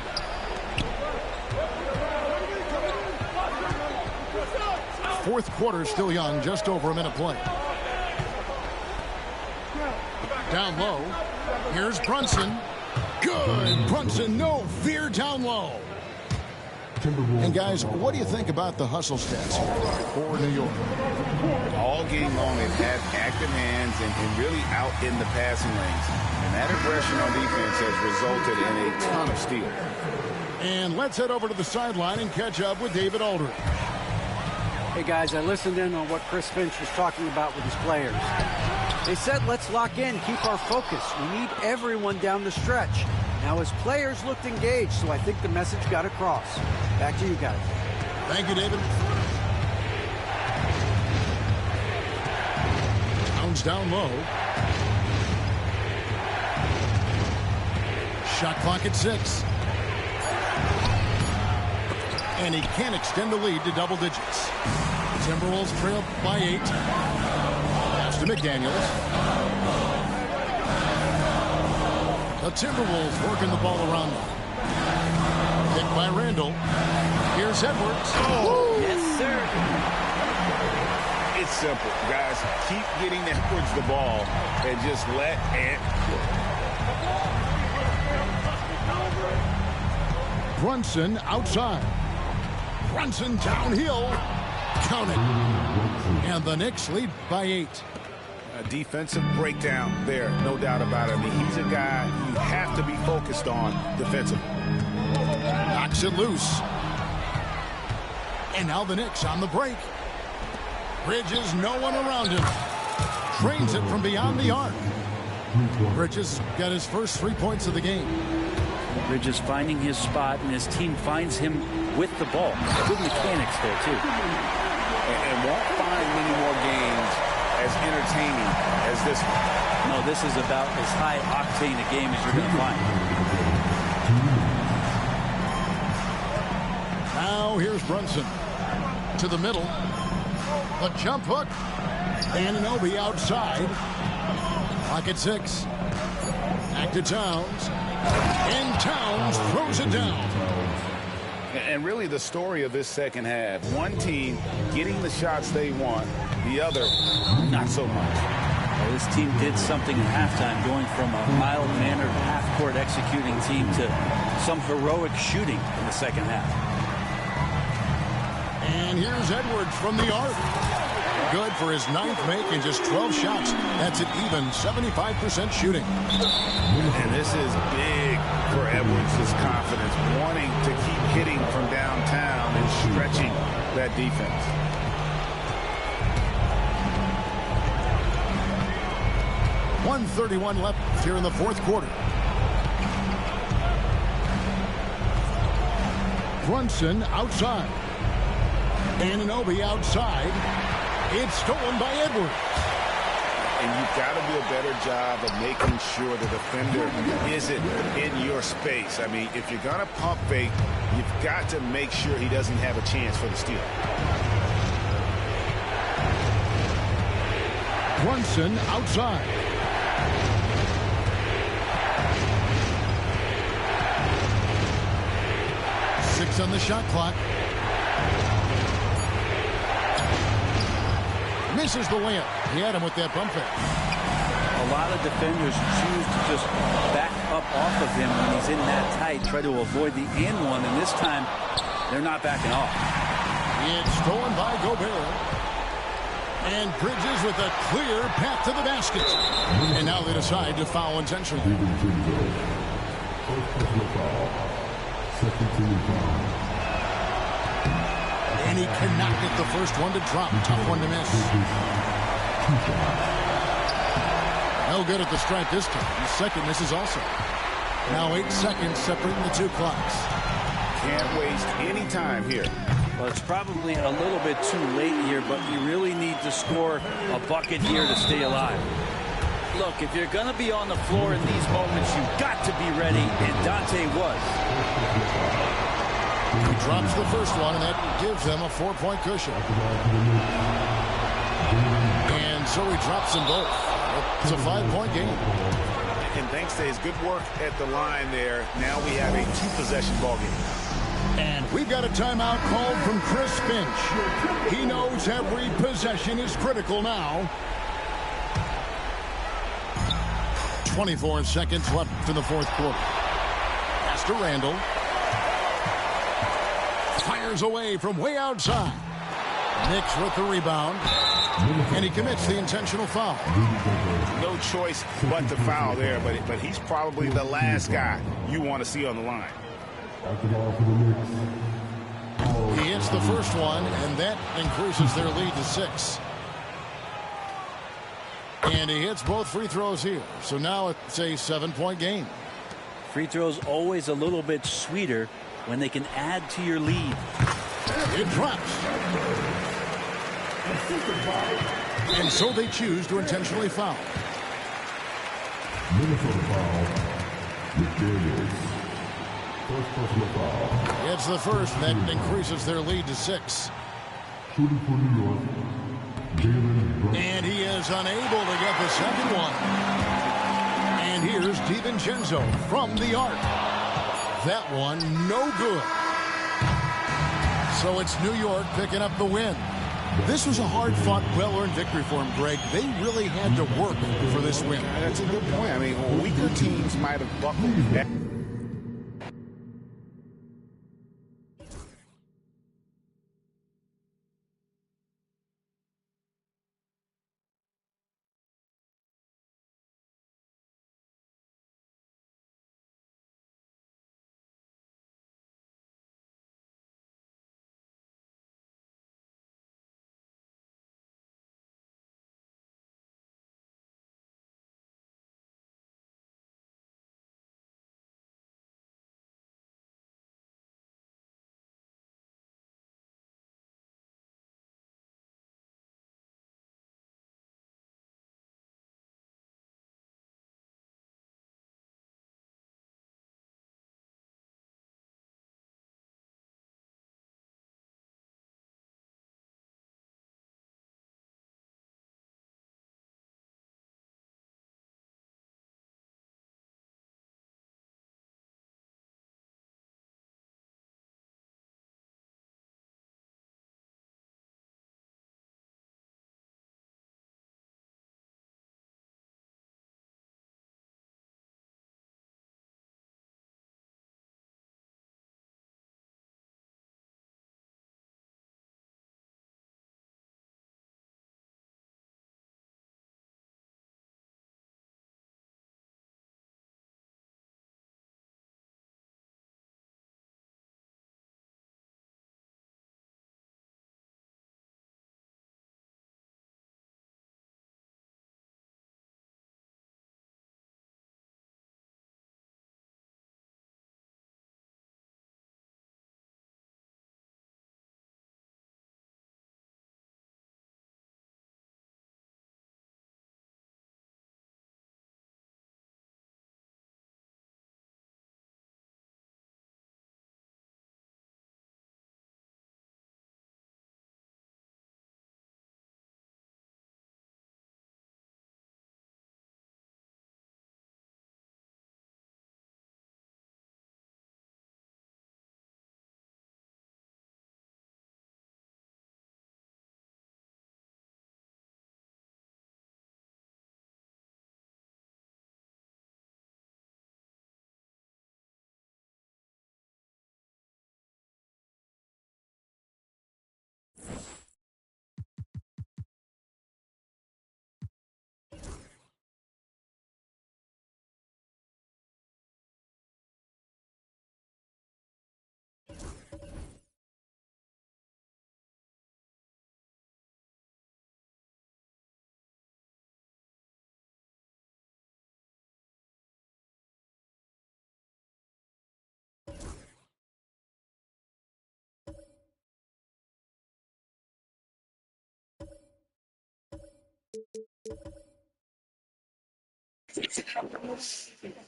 Fourth quarter still young, just over a minute play. Down low. Here's Brunson. Good. Brunson, no fear down low. And guys, what do you think about the hustle stats for New York? All game long, they've had active hands and really out in the passing lanes. And that aggression on defense has resulted in a ton of steals. And let's head over to the sideline and catch up with David Aldridge. Hey, guys, I listened in on what Chris Finch was talking about with his players. They said, let's lock in, keep our focus. We need everyone down the stretch. Now, his players looked engaged, so I think the message got across. Back to you guys. Thank you, David. Towns down low. Shot clock at 6. And he can't extend the lead to double digits. Timberwolves trail by 8. Pass to McDaniels. The Timberwolves working the ball around them. Picked by Randall. Here's Edwards. Oh. Yes, sir. It's simple, guys. Keep getting Edwards the ball and just let Ant cook. Brunson outside. Brunson downhill. Count it. And the Knicks lead by 8. A defensive breakdown there, no doubt about it. I mean, he's a guy you have to be focused on defensively. Knocks it loose. And now the Knicks on the break. Bridges, no one around him. Trains it from beyond the arc. Bridges got his first 3 points of the game. Bridges finding his spot, and his team finds him with the ball. Good mechanics there, too. And won't find many more games as entertaining as this one. No, this is about as high-octane a game as you're going to find. Now here's Brunson. To the middle. The jump hook. Anunoby outside. Pocket 6. Back to Towns. And Towns throws it down. And really the story of this second half, one team getting the shots they want, the other not so much. Well, this team did something at halftime, going from a mild-mannered half-court executing team to some heroic shooting in the second half. And here's Edwards from the arc. Good for his 9th make in just 12 shots. That's an even 75% shooting. And this is big for Edwards' confidence, wanting to keep hitting from downtown and stretching that defense. .131 left here in the fourth quarter. Brunson outside. Anunoby outside. It's stolen by Edwards. And you've got to do a better job of making sure the defender isn't in your space. I mean, if you're going to pump fake, you've got to make sure he doesn't have a chance for the steal. Brunson outside. Six on the shot clock. Misses the layup. He had him with that bump fake. A lot of defenders choose to just back up off of him when he's in that tight, try to avoid the and one, and this time they're not backing off. It's stolen by Gobert. And Bridges with a clear path to the basket. And now they decide to foul intentionally. And he cannot get the first one to drop. Tough one to miss. No good at the stripe this time. The second misses also. Now 8 seconds separating the two clocks. Can't waste any time here. Well, it's probably a little bit too late here, but you really need to score a bucket here to stay alive. Look, if you're going to be on the floor in these moments, you've got to be ready, and Dante was. He drops the first one, and that gives them a 4-point cushion. And so he drops them both. It's a 5-point game. And thanks to his good work at the line there, now we have a 2-possession ball game. And we've got a timeout called from Chris Finch. He knows every possession is critical now. 24 seconds left in the fourth quarter. Pass to Randall. Fires away from way outside. Knicks with the rebound. And he commits the intentional foul. No choice but to foul there, but he's probably the last guy you want to see on the line. He hits the first one, and that increases their lead to 6. And he hits both free throws here. So now it's a 7-point game. Free throws always a little bit sweeter when they can add to your lead. It drops. And so they choose to intentionally foul. Minnesota foul. McDaniels. First personal foul. It's the first, and that increases their lead to 6. Shooting for New York. Jalen Brunson. And he is unable to get the second one. And here Here's DiVincenzo from the arc. That one, no good. So it's New York picking up the win. This was a hard-fought, well-earned victory for him, Greg. They really had to work for this win. That's a good point. I mean, weaker teams might have buckled back.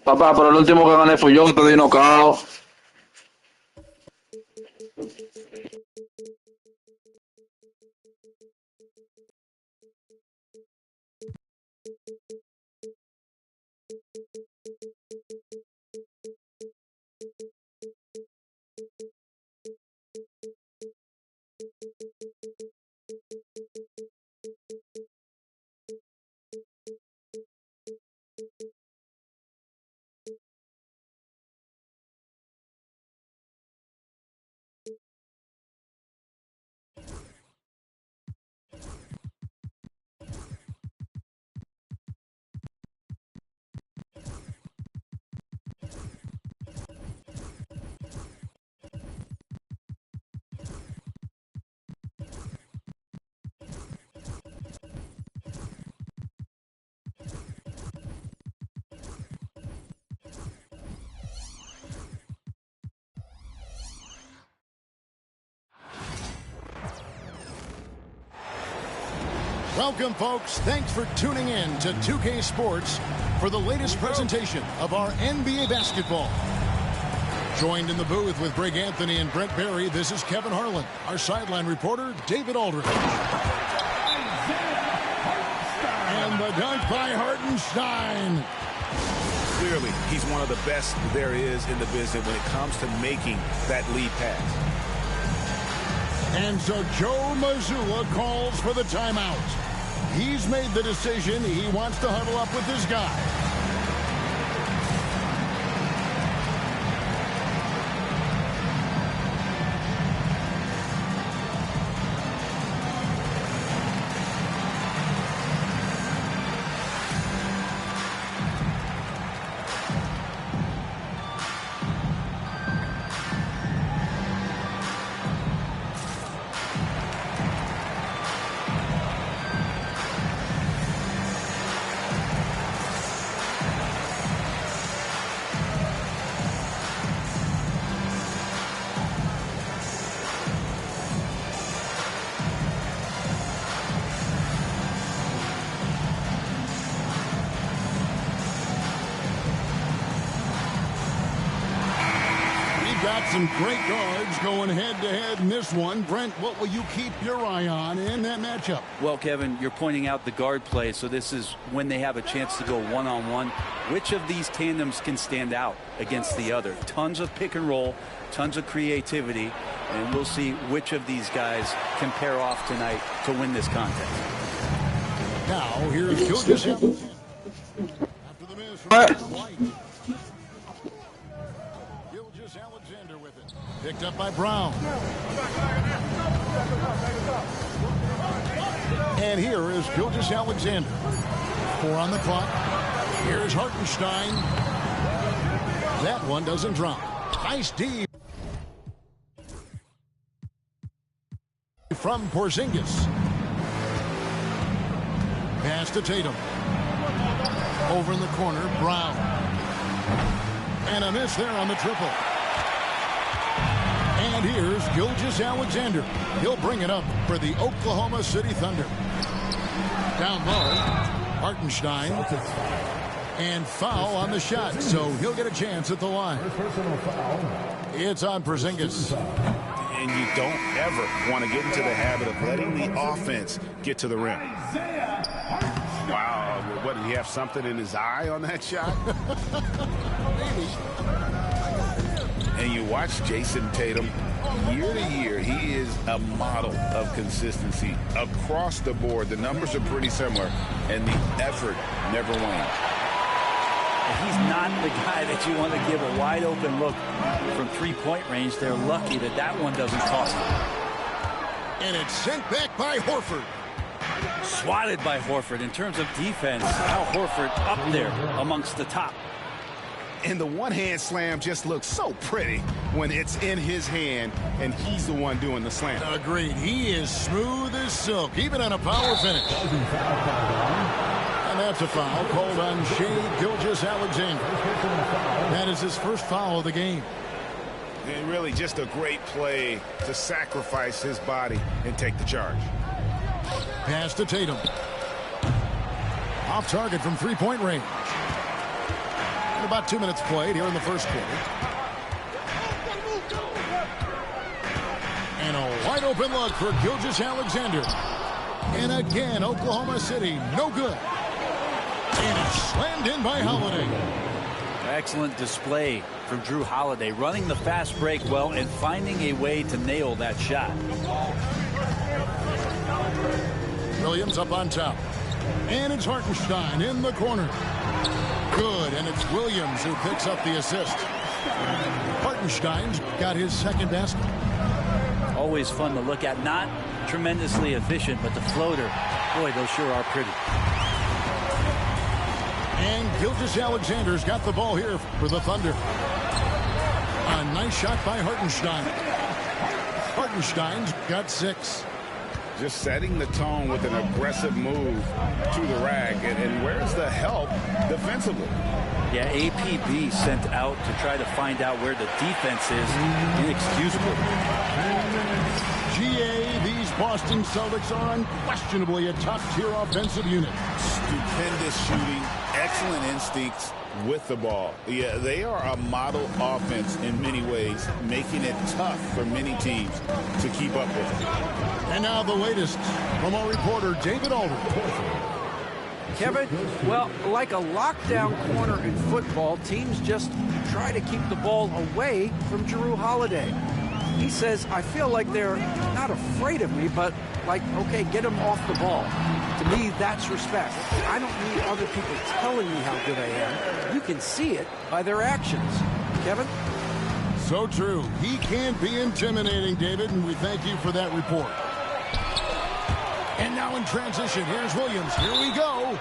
Papá, pero el último que gané fui yo, te di knockout. Welcome, folks. Thanks for tuning in to 2K Sports for the latest presentation of our NBA basketball. Joined in the booth with Greg Anthony and Brent Barry, this is Kevin Harlan. Our sideline reporter, David Aldridge. And the dunk by Hartenstein. Clearly, he's one of the best there is in the business when it comes to making that lead pass. And so Joe Mazzulla calls for the timeout. He's made the decision. He wants to huddle up with his guy. Got some great guards going head-to-head in this one. Brent, what will you keep your eye on in that matchup? Well, Kevin, you're pointing out the guard play, so this is when they have a chance to go one-on-one. Which of these tandems can stand out against the other? Tons of pick and roll, tons of creativity, and we'll see which of these guys can pair off tonight to win this contest. Now, here's Gilgis. After the miss from White. Picked up by Brown. And here is Gilgis Alexander. 4 on the clock. Here's Hartenstein. That one doesn't drop. Nice D from Porzingis. Pass to Tatum. Over in the corner, Brown. And a miss there on the triple. And here's Gilgis Alexander. He'll bring it up for the Oklahoma City Thunder. Down low, Hartenstein. And foul on the shot, so he'll get a chance at the line. It's on Porzingis. And you don't ever want to get into the habit of letting the offense get to the rim. Wow, what, did he have something in his eye on that shot? Maybe. And you watch Jason Tatum, year to year, he is a model of consistency across the board. The numbers are pretty similar, and the effort never wanes. He's not the guy that you want to give a wide open look from three-point range. They're lucky that that one doesn't cost them. And it's sent back by Horford. Swatted by Horford. In terms of defense, Al Horford up there amongst the top. And the one-hand slam just looks so pretty when it's in his hand and he's the one doing the slam. Agreed. He is smooth as silk, even on a power finish. And that's a foul called on Shai Gilgeous-Alexander. That is his first foul of the game. And really just a great play to sacrifice his body and take the charge. Pass to Tatum. Off target from three-point range. About 2 minutes played here in the first quarter. And a wide open look for Gilgeous-Alexander. And again, Oklahoma City, no good. And it's slammed in by Holiday. Excellent display from Drew Holiday, running the fast break well and finding a way to nail that shot. Williams up on top. And it's Hartenstein in the corner. Good, and it's Williams who picks up the assist. Hartenstein's got his second basket. Always fun to look at. Not tremendously efficient, but the floater, boy, those sure are pretty. And Gilgeous-Alexander's got the ball here for the Thunder. A nice shot by Hartenstein. Hartenstein's got 6. Just setting the tone with an aggressive move to the rack. And where's the help defensively? Yeah, APB sent out to try to find out where the defense is. Inexcusable. GA, these Boston Celtics are unquestionably a top-tier offensive unit. Stupendous shooting, excellent instincts with the ball. Yeah, they are a model offense in many ways, making it tough for many teams to keep up with it. And now the latest from our reporter, David Aldridge. Kevin, well, like a lockdown corner in football, teams just try to keep the ball away from Jrue Holiday. He says, I feel like they're not afraid of me, but like, okay, get them off the ball. To me, that's respect. I don't need other people telling me how good I am. You can see it by their actions. Kevin? So true. He can be intimidating, David, and we thank you for that report. And now in transition, here's Williams. Here we go.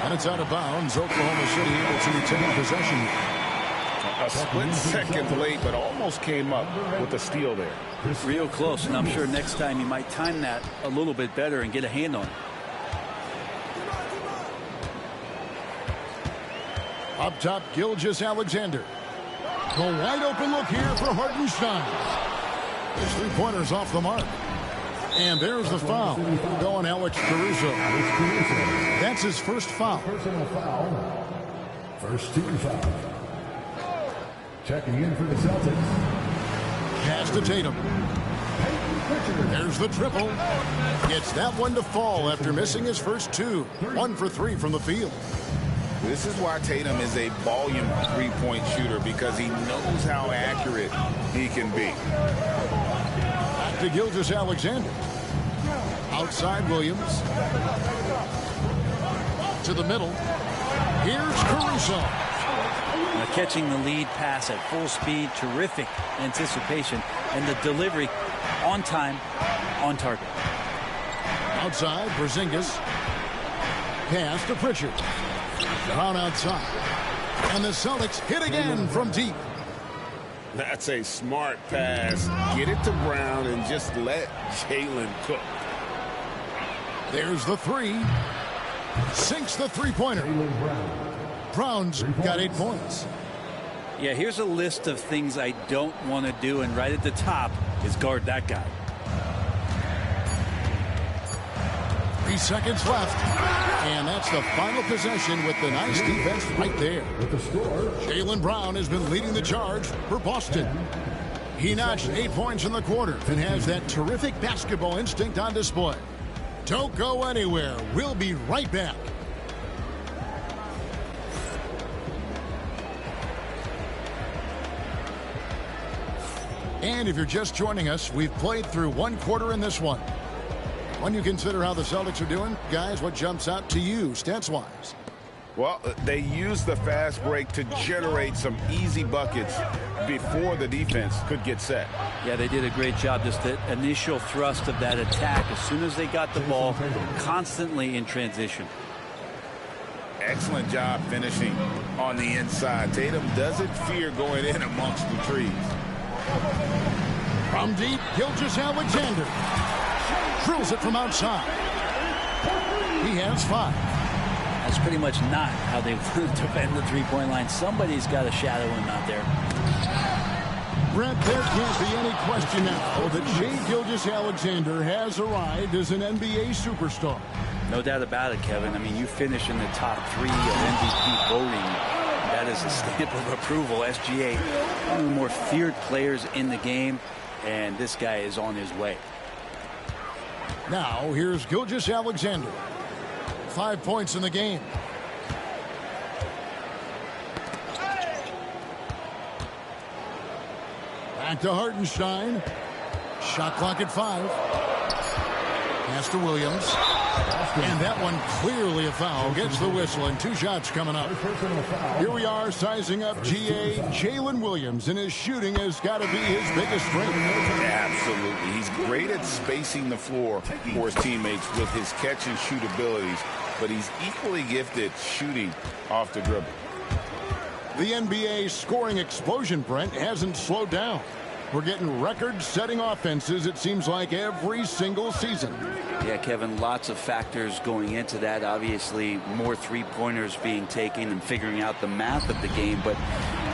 And it's out of bounds. Oklahoma City able to retain possession. A split second late, but almost came up with a steal there. Real close, and I'm sure next time you might time that a little bit better and get a hand on it. Up top, Gilgeous-Alexander. The wide open look here for Hartenstein. His three-pointer's off the mark. And there's the foul. Going Alex Caruso. That's his first foul. Personal foul. First team foul. Checking in for the Celtics. Pass to Tatum. There's the triple. Gets that one to fall after missing his first two. 1 for 3 from the field. This is why Tatum is a volume three-point shooter, because he knows how accurate he can be. Back to Gilgeous-Alexander. Outside Williams. To the middle. Here's Caruso. Now catching the lead pass at full speed, terrific anticipation, and the delivery on time, on target. Outside, Porzingis. Pass to Pritchard. Brown outside. And the Celtics hit again from deep. That's a smart pass. Get it to Brown and just let Jalen cook. There's the three. Sinks the three-pointer. Brown's got 8 points. Yeah, here's a list of things I don't want to do, and right at the top is guard that guy. 3 seconds left. And that's the final possession with the nice defense right there. Jaylen Brown has been leading the charge for Boston. He notched 8 points in the quarter and has that terrific basketball instinct on display. Don't go anywhere. We'll be right back. And if you're just joining us, we've played through 1 quarter in this one. When you consider how the Celtics are doing, guys, what jumps out to you, stats-wise? Well, they used the fast break to generate some easy buckets before the defense could get set. Yeah, they did a great job. Just the initial thrust of that attack, as soon as they got the ball, constantly in transition. Excellent job finishing on the inside. Tatum doesn't fear going in amongst the trees. From deep, Gilgeous-Alexander drills it from outside. He has 5. That's pretty much not how they defend the three-point line. Somebody's got to shadow him out there. Brett, there can't be any question now that Shai Gilgeous-Alexander has arrived as an NBA superstar. No doubt about it, Kevin. I mean, you finish in the top 3 of MVP voting. That is a stamp of approval. SGA, one of the more feared players in the game, and this guy is on his way. Now, here's Gilgeous-Alexander. 5 points in the game. Back to Hartenstein. Shot clock at 5. Pass to Williams. And that one clearly a foul. Gets the whistle, and 2 shots coming up. Here we are sizing up GA. Jalen Williams, and his shooting has got to be his biggest strength. Absolutely. He's great at spacing the floor for his teammates with his catch and shoot abilities, but he's equally gifted shooting off the dribble. The NBA scoring explosion, Brent, hasn't slowed down. We're getting record-setting offenses, it seems like, every single season. Yeah, Kevin, lots of factors going into that. Obviously, more three-pointers being taken and figuring out the math of the game. But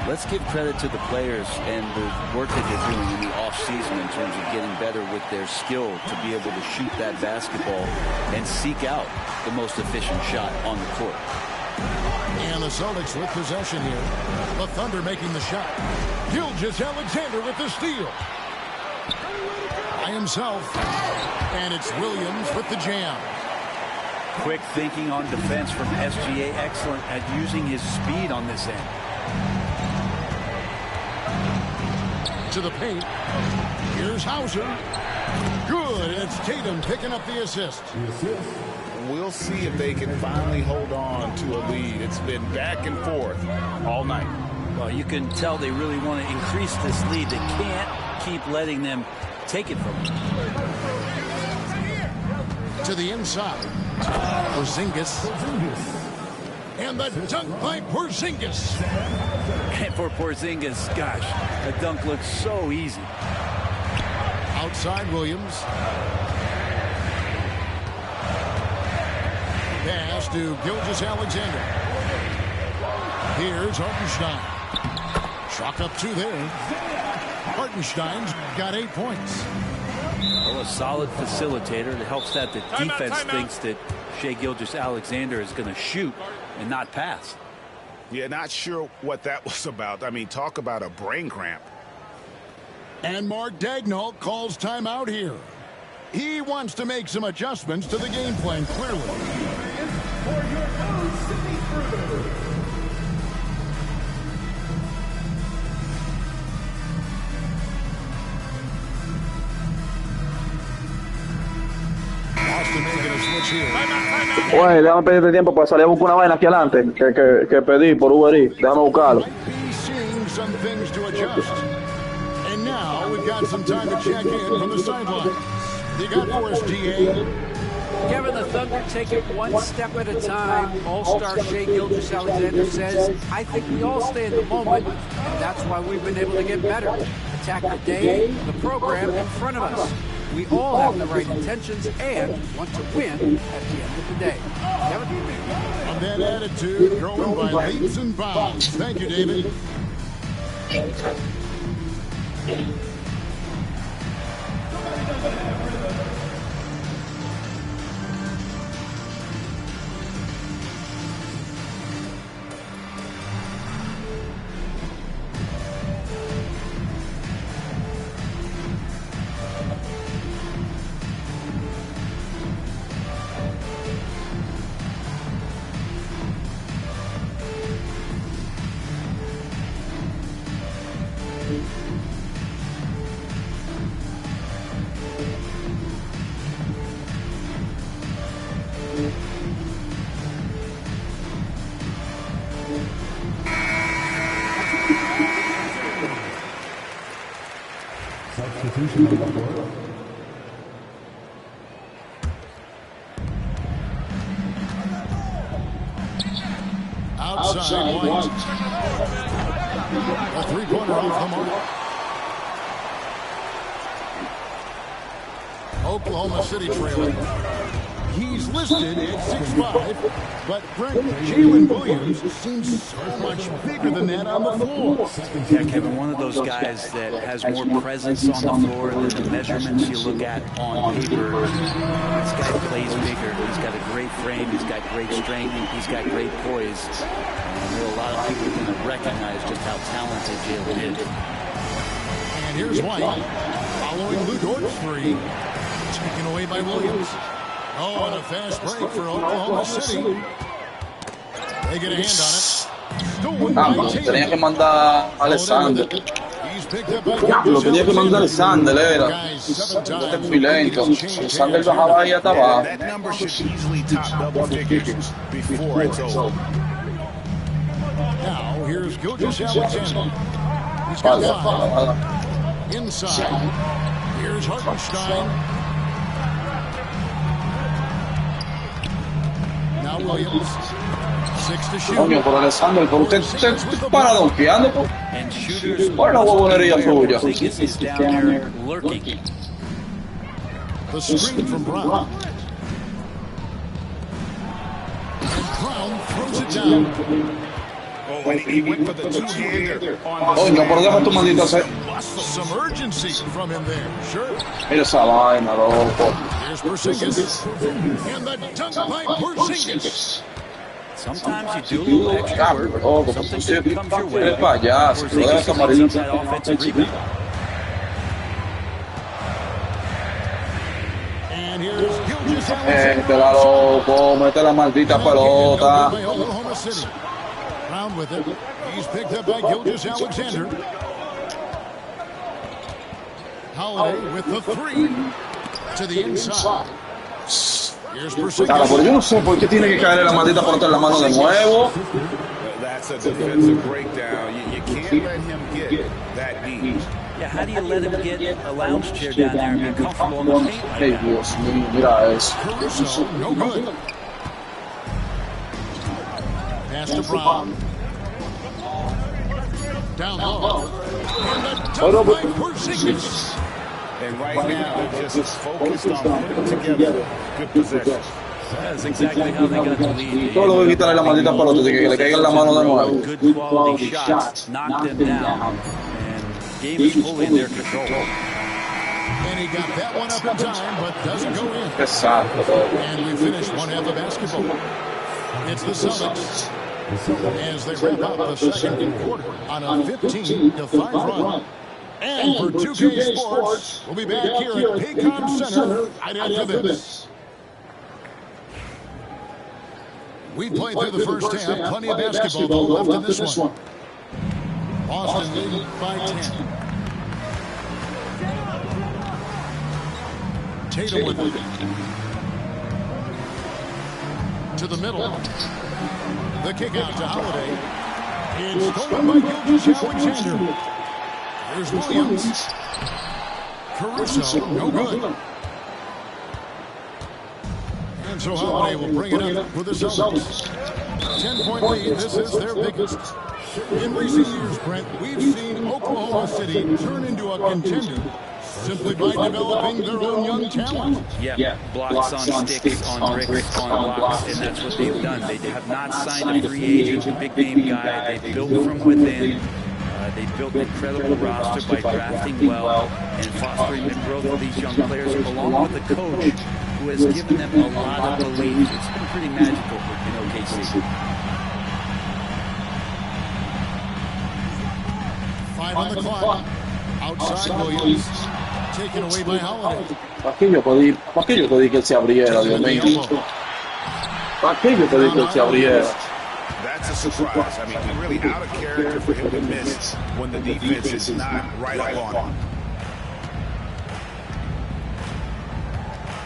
let's give credit to the players and the work that they're doing in the offseason in terms of getting better with their skill to be able to shoot that basketball and seek out the most efficient shot on the court. And the Celtics with possession here. The Thunder making the shot. Gilgeous-Alexander with the steal. By himself. And it's Williams with the jam. Quick thinking on defense from SGA. Excellent at using his speed on this end. To the paint. Here's Hauser. Good. It's Tatum picking up the assist. We'll see if they can finally hold on to a lead. It's been back and forth all night. Well, you can tell they really want to increase this lead. They can't keep letting them take it from them. To the inside. Porzingis. And the dunk by Porzingis. And for Porzingis, gosh, the dunk looks so easy. Outside Williams. Pass to Gilgeous-Alexander. Here's Hartenstein. Chalk up 2 there. Hartenstein's got 8 points. Well, a solid facilitator. It helps that the defense thinks that Shai Gilgeous-Alexander is going to shoot and not pass. Yeah, not sure what that was about. I mean, talk about a brain cramp. And Mark Daigneault calls timeout here. He wants to make some adjustments to the game plan, clearly. For your City Crew. Oye, déjame pedirte tiempo para salir a buscar una vaina aquí adelante que pedí por Uber Eats. Déjame buscarlo. And now we've got some time to check in from the sidelines. They got for us, GA. Kevin, the Thunder take it one step at a time. All-star Shai Gilgeous-Alexander says, I think we all stay in the moment, and that's why we've been able to get better. Attack the day, the program in front of us. We all have the right intentions and want to win at the end of the day. Kevin? On that attitude, growing by leaps and bounds. Thank you, David. Substitution on the floor. Outside White. A three-pointer off the mark. Oklahoma City trailing. He's listed at 6'5", but Jalen Williams seems so much bigger than that on the floor. Yeah, Kevin, one of those guys that has more presence on the floor than the measurements you look at on paper. This guy plays bigger. He's got a great frame. He's got great strength. He's got great poise. And I know a lot of people are going to recognize just how talented Jalen is. And here's White following Lou Dort's three. Taken away by Williams. Oh, and a fast break for Oklahoma City. They get a hand on it. Stolen by Tatum. Tenía que mandar a Alexander. Lo tenía que mandar a Alexander, era. Este muy lento. Alexander bajaba ahí hasta abajo. That number should easily top double figures before it's over. Now, here's Gilgeous-Alexander. He's got five. Inside. Here's Hartenstein. Now Williams. 6 to shoot. Coño, por Alexander, por usted para donkeando. And shooters, ¿Cuál es la huevonería suya? is down there lurking. The screen from Brown. Brown throws it down. Oh, and he went for the two-hander on the Coño, por deja tu maldita ser. Some urgency from him there. Sure. Mira esa vaina, loco. Here's Porzingis. And the dunk by Porzingis. Sometimes you do a little extra work. Something good comes your way. Payaso, Porzingis cleans up that offensive rebound. And here's Métela, loco, mete la maldita pelota. Round with it. He's picked up by Gilgeous-Alexander. Holiday with the three to the inside. Claro, pero yo no sé por qué tiene que caerle la maldita pelota en la mano de nuevo. That's a defensive breakdown. You can't let him get that deep. Yeah, how do you let him get a lounge chair down there and be comfortable in the paint like that? Dios mío, mira eso. Caruso, no good. Pass to Brown. Down low. And a dunk by Porzingis. And right now, they're just focused on putting together good possession. That's exactly how they got the lead. Todo lo que quitarle la maldita pelota, que le caiga en la mano de nuevo. Good quality shots, knocked them down, and game is fully in their control. And he got that one up in time, but doesn't go in. Exacto. And we finish one half of basketball. It's the Celtics as they wrap up the second quarter on a 15-5 run. And for 2K Sports, we'll be back here at Paycom Center right after this. We played through the first half. Plenty of basketball though left in this one. Boston leading by 10. Tatum with it. To the middle. The kick out to Holiday. It's stolen by Gilgeous-Alexander. There's Williams. Caruso, no good. And so Holiday will bring it up for the Celtics. 10-point lead. This is their biggest. In recent years, Brent, we've seen Oklahoma City turn into a contender simply by developing their own young talent. Yeah, blocks on sticks, on bricks, on blocks, and that's what they've done. They have not signed a free agent, a big-name guy. They've built from within. They've built an incredible roster by drafting well and fostering the growth of these young players, along with a coach who has given them a lot of belief. It's been pretty magical in OKC. 5 on the clock. Outside Williams. Taken away by Holiday. ¿Para qué yo pedí que él se abriera, Dios mío? ¿Para qué yo pedí que él se abriera? That's a surprise. I mean, really out of character for him to miss when the defense is not right up on him.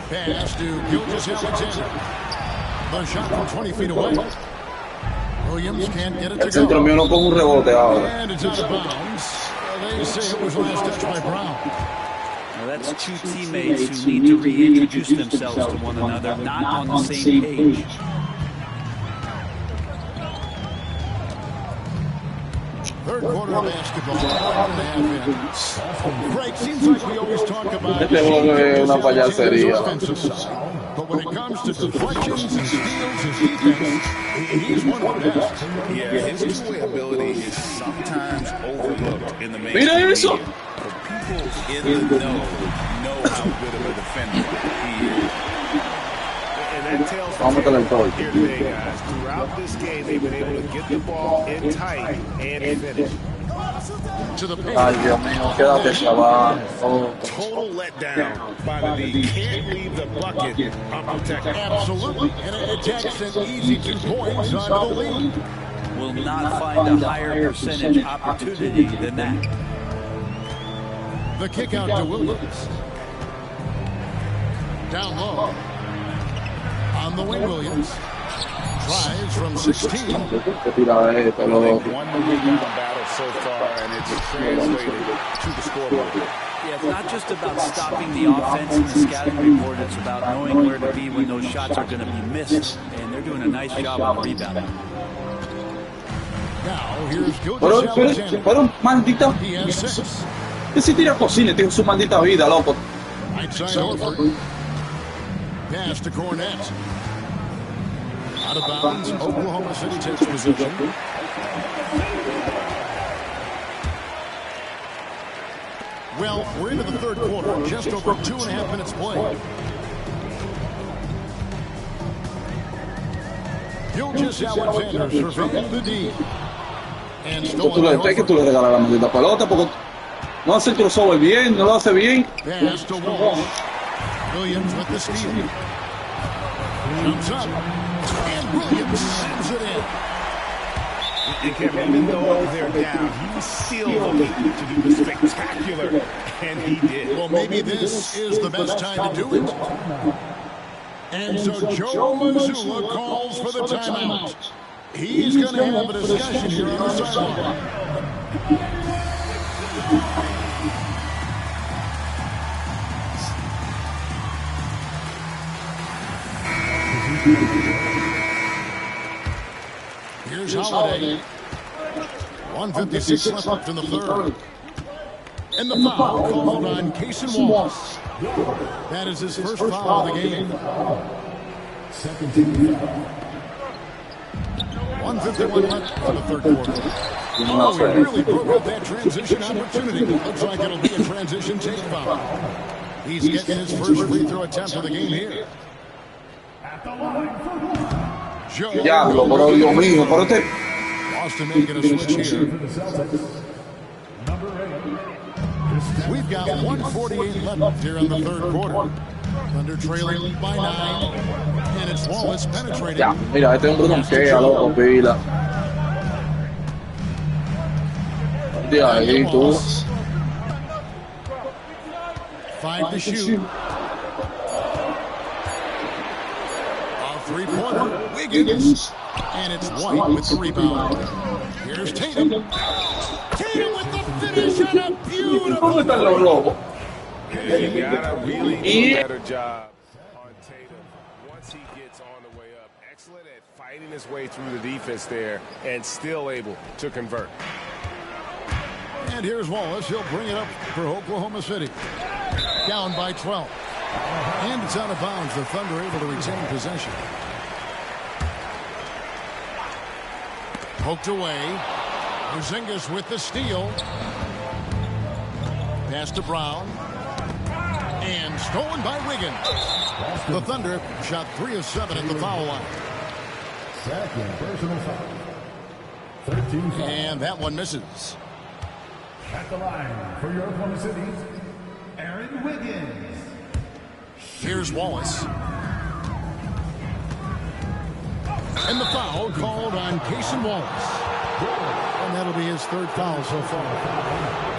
Pass to Gilgeous-Alexander. The shot from 20 feet away. Williams can't get it to go. El centro mío no con un rebote ahora. And it's out of bounds. They say it was last touch by Brown. Now that's two teammates who need to reintroduce themselves to one another, not on the same page. Third quarter of basketball. Greg, seems like we always talk about una payasería. but when it comes to deflections and steals and defense, he's one of the best. Yeah, his two-way ability is sometimes overlooked in the main Mira game. eso. People in the know how good of a defender he is. And that tells the here today, guys. Throughout this game, they've been able to get the ball in tight and finish. To the paint. Ay, Dios mío, quédate, chaval. Oh. Total letdown by the D. Can't leave the bucket unprotected. Absolutely. And it takes an easy 2 points onto the lead. Will not find a higher percentage opportunity than that. The kick out to Williams. Down low. On the wing, Williams. Drives from 16. They've won the rebound battle so far, and it's translated to the scoreboard. Yeah, it's not just about stopping the offense in the scouting report. It's about knowing where to be when those shots are going to be missed. And they're doing a nice job on rebounding. Now, here's Gilgeous-Alexander. Pero maldita. He has 6. Que si tira cocina, tiene su maldita vida, loco. Right side Horford. Pass to Cornette. Out of bounds. Oklahoma City takes position. Well, we're into the third quarter. Just over 2.5 minutes played. Gilgeous-Alexander surveying the D. And stolen by Es que tú le regalas la maldita pelota porque no hace el crossover bien, no lo hace bien. Pass to Walsh. Williams with the steal. Jumps up. And Williams sends it in. And Kevin, even though they're down, he was still looking to do the spectacular, and he did. Well, maybe this is the best time to do it. And so Joe Mazzulla calls for the timeout. He's going to have a discussion here on the sideline. Here's Holiday. 1:56 left in the third. And the foul called on Cason Wallace. That is his first foul of the game. Second team foul. 1:51 left in the third quarter. Oh, he really broke up that transition opportunity. Looks like it'll be a transition take foul. He's getting his first free throw attempt of the game here. Diablo, pero Dios mío, pero este... Boston making a switch here. We've got 1:48 left here in the third quarter. Thunder trailing by 9. And it's Wallace penetrating. Ya, mira, este hombre donquea, loco, pila. De ahí, tú. 5 to shoot. A three-pointer. Wiggins. And it's White with the rebound. Here's Tatum. Tatum with the finish on a beautiful three. You gotta really do a better job on Tatum once he gets on the way up. Excellent at fighting his way through the defense there and still able to convert. And here's Wallace. He'll bring it up for Oklahoma City. Down by 12. And it's out of bounds. The Thunder able to retain possession. Poked away. Porzingis with the steal. Pass to Brown. And stolen by Wiggins. The Thunder shot 3 of 7 at the foul line. Second personal foul. 13 foul. And that one misses. At the line for your Oklahoma City, Aaron Wiggins. Here's Wallace. And the foul called on Cason Wallace. And that'll be his third foul so far.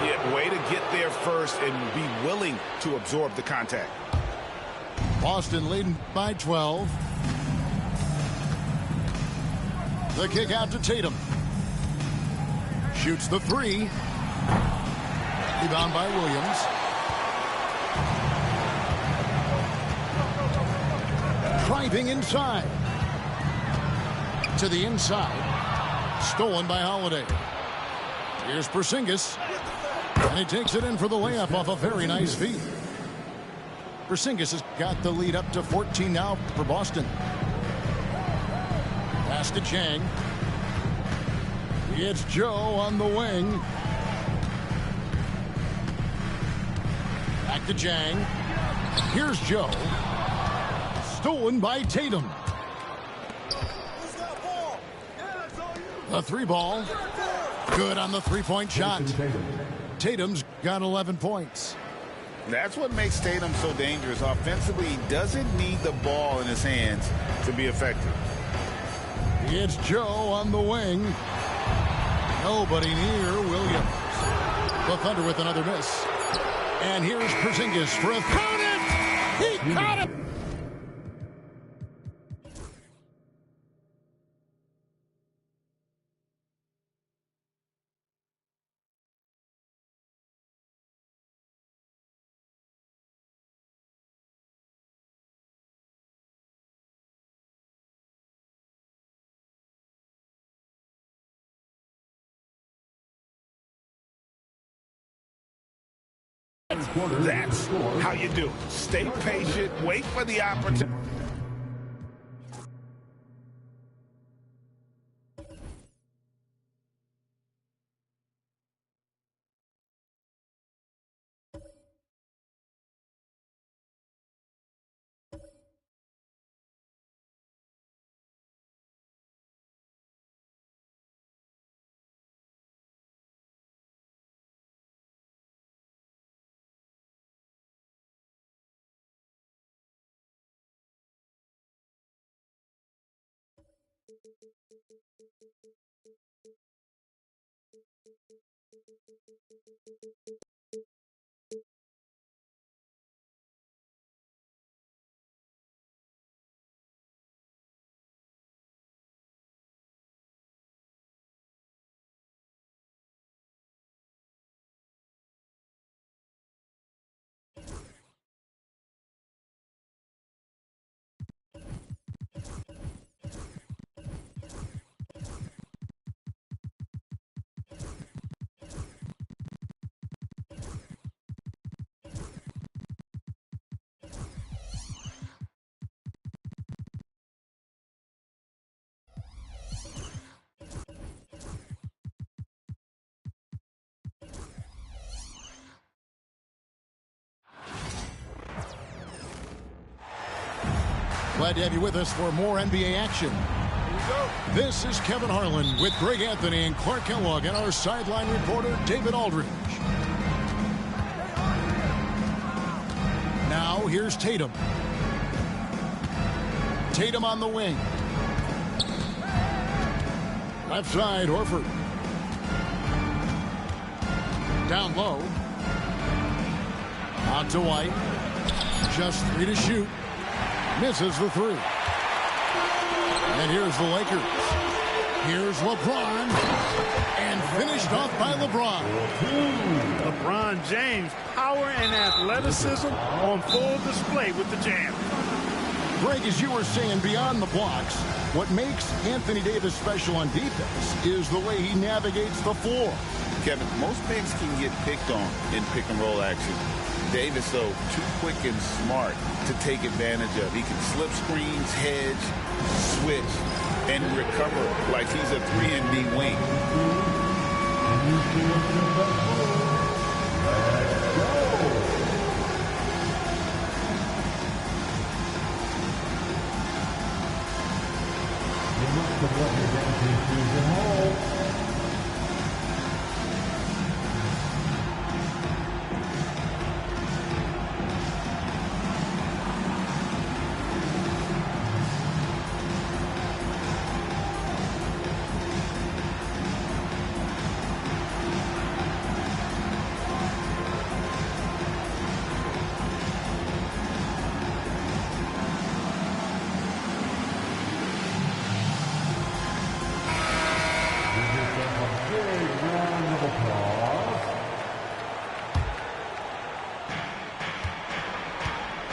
Yeah, way to get there first and be willing to absorb the contact. Boston leading by 12. The kick out to Tatum. Shoots the three. Rebound by Williams. Driving inside. To the inside. Stolen by Holiday. Here's Porzingis. And he takes it in for the layup off a very nice feed. Porzingis has got the lead up to 14 now for Boston. Pass to Chang. It's Joe on the wing. Back to Chang. Here's Joe. Stolen by Tatum. The three ball. Good on the three-point shot. Tatum's got 11 points. That's what makes Tatum so dangerous. Offensively, he doesn't need the ball in his hands to be effective. It's Joe on the wing. Nobody near Williams. The Thunder with another miss. And here's Porzingis for a count it. He caught it. That's how you do it. Stay patient, wait for the opportunity. Glad to have you with us for more NBA action. This is Kevin Harlan with Greg Anthony and Clark Kellogg and our sideline reporter, David Aldridge. Now, here's Tatum. Tatum on the wing. Left side, Horford. Down low. Out to White. Just 3 to shoot. Misses the 3. And here's the Lakers. Here's LeBron. And finished off by LeBron. LeBron James, power and athleticism on full display with the jam. Greg, as you were saying, beyond the blocks, what makes Anthony Davis special on defense is the way he navigates the floor. Kevin, most bigs can get picked on in pick-and-roll action. Davis, though, too quick and smart to take advantage of. He can slip screens, hedge, switch, and recover like he's a 3-and-D wing.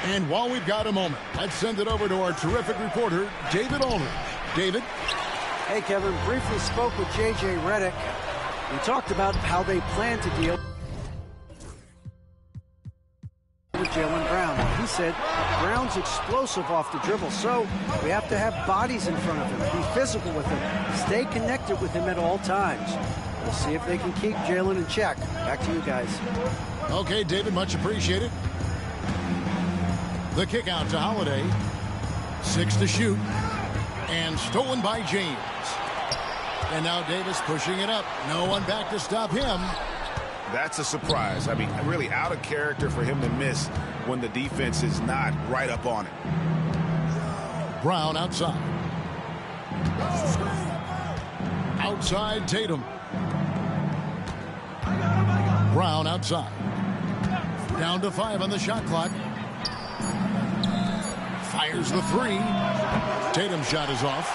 And while we've got a moment, let's send it over to our terrific reporter, David Aldridge. David? Hey, Kevin. Briefly spoke with J.J. Redick. We talked about how they plan to deal with Jaylen Brown. He said Brown's explosive off the dribble, so we have to have bodies in front of him, be physical with him, stay connected with him at all times. We'll see if they can keep Jaylen in check. Back to you guys. Okay, David, much appreciated. The kick out to Holiday. 6 to shoot. And stolen by James. And now Davis pushing it up. No one back to stop him. That's a surprise. I mean, really out of character for him to miss when the defense is not right up on it. Brown outside. Outside Tatum. Brown outside. Down to 5 on the shot clock. Fires the 3. Tatum's shot is off.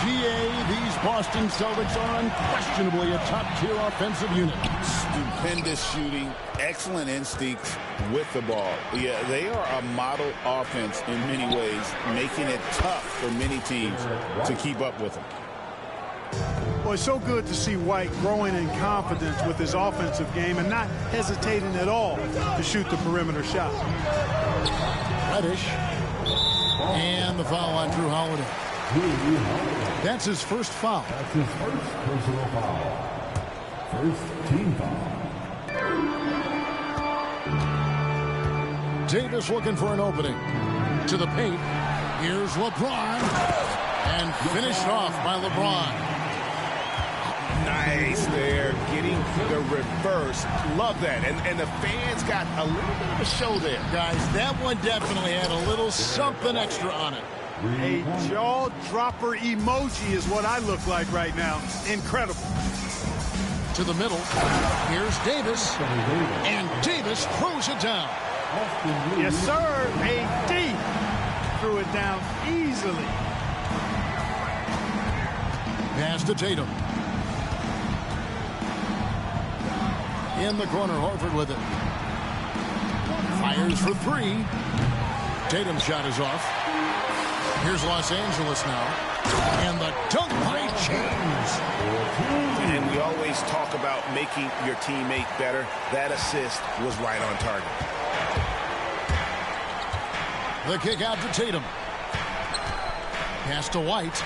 These Boston Celtics are unquestionably a top-tier offensive unit. Stupendous shooting, excellent instincts with the ball. Yeah, they are a model offense in many ways, making it tough for many teams to keep up with them. Well, it's so good to see White growing in confidence with his offensive game and not hesitating at all to shoot the perimeter shot. Reddish. And the foul on Drew Holiday. That's his first foul. That's his first personal foul. First team foul. Davis looking for an opening. To the paint. Here's LeBron. And finished off by LeBron. Nice there, getting the reverse. Love that. And the fans got a little bit of a show there. Guys, that one definitely had a little something extra on it. A jaw-dropper emoji is what I look like right now. Incredible. To the middle. Here's Davis. And Davis throws it down. Yes, sir. AD threw it down easily. Pass to Tatum. In the corner, Horford with it. Fires for three. Tatum's shot is off. Here's Los Angeles now. And the dunk by James. And we always talk about making your teammate better. That assist was right on target. The kick out to Tatum. Pass to White.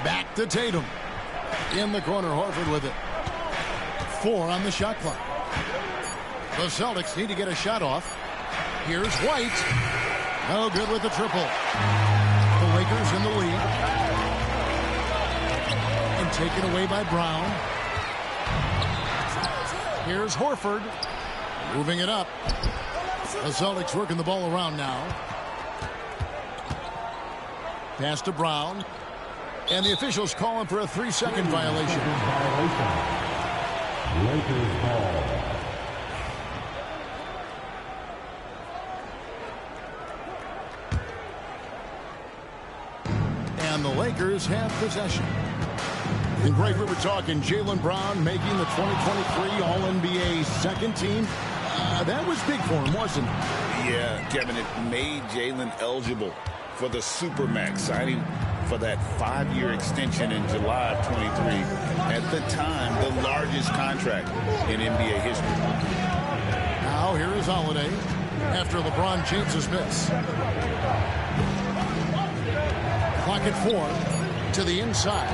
Back to Tatum. In the corner, Horford with it. 4 on the shot clock. The Celtics need to get a shot off. Here's White. No good with the triple. The Lakers in the lead. And taken away by Brown. Here's Horford. Moving it up. The Celtics working the ball around now. Pass to Brown. And the officials calling for a 3-second violation. Lakers ball. And the Lakers have possession. And Greg, we were talking Jaylen Brown making the 2023 All-NBA second team. That was big for him, wasn't it? Yeah, Kevin, it made Jaylen eligible for the Supermax, signing for that 5-year extension in July of 23. At the time, the largest contract in NBA history. Now here is Holiday after LeBron James's miss. Clock at 4 to the inside.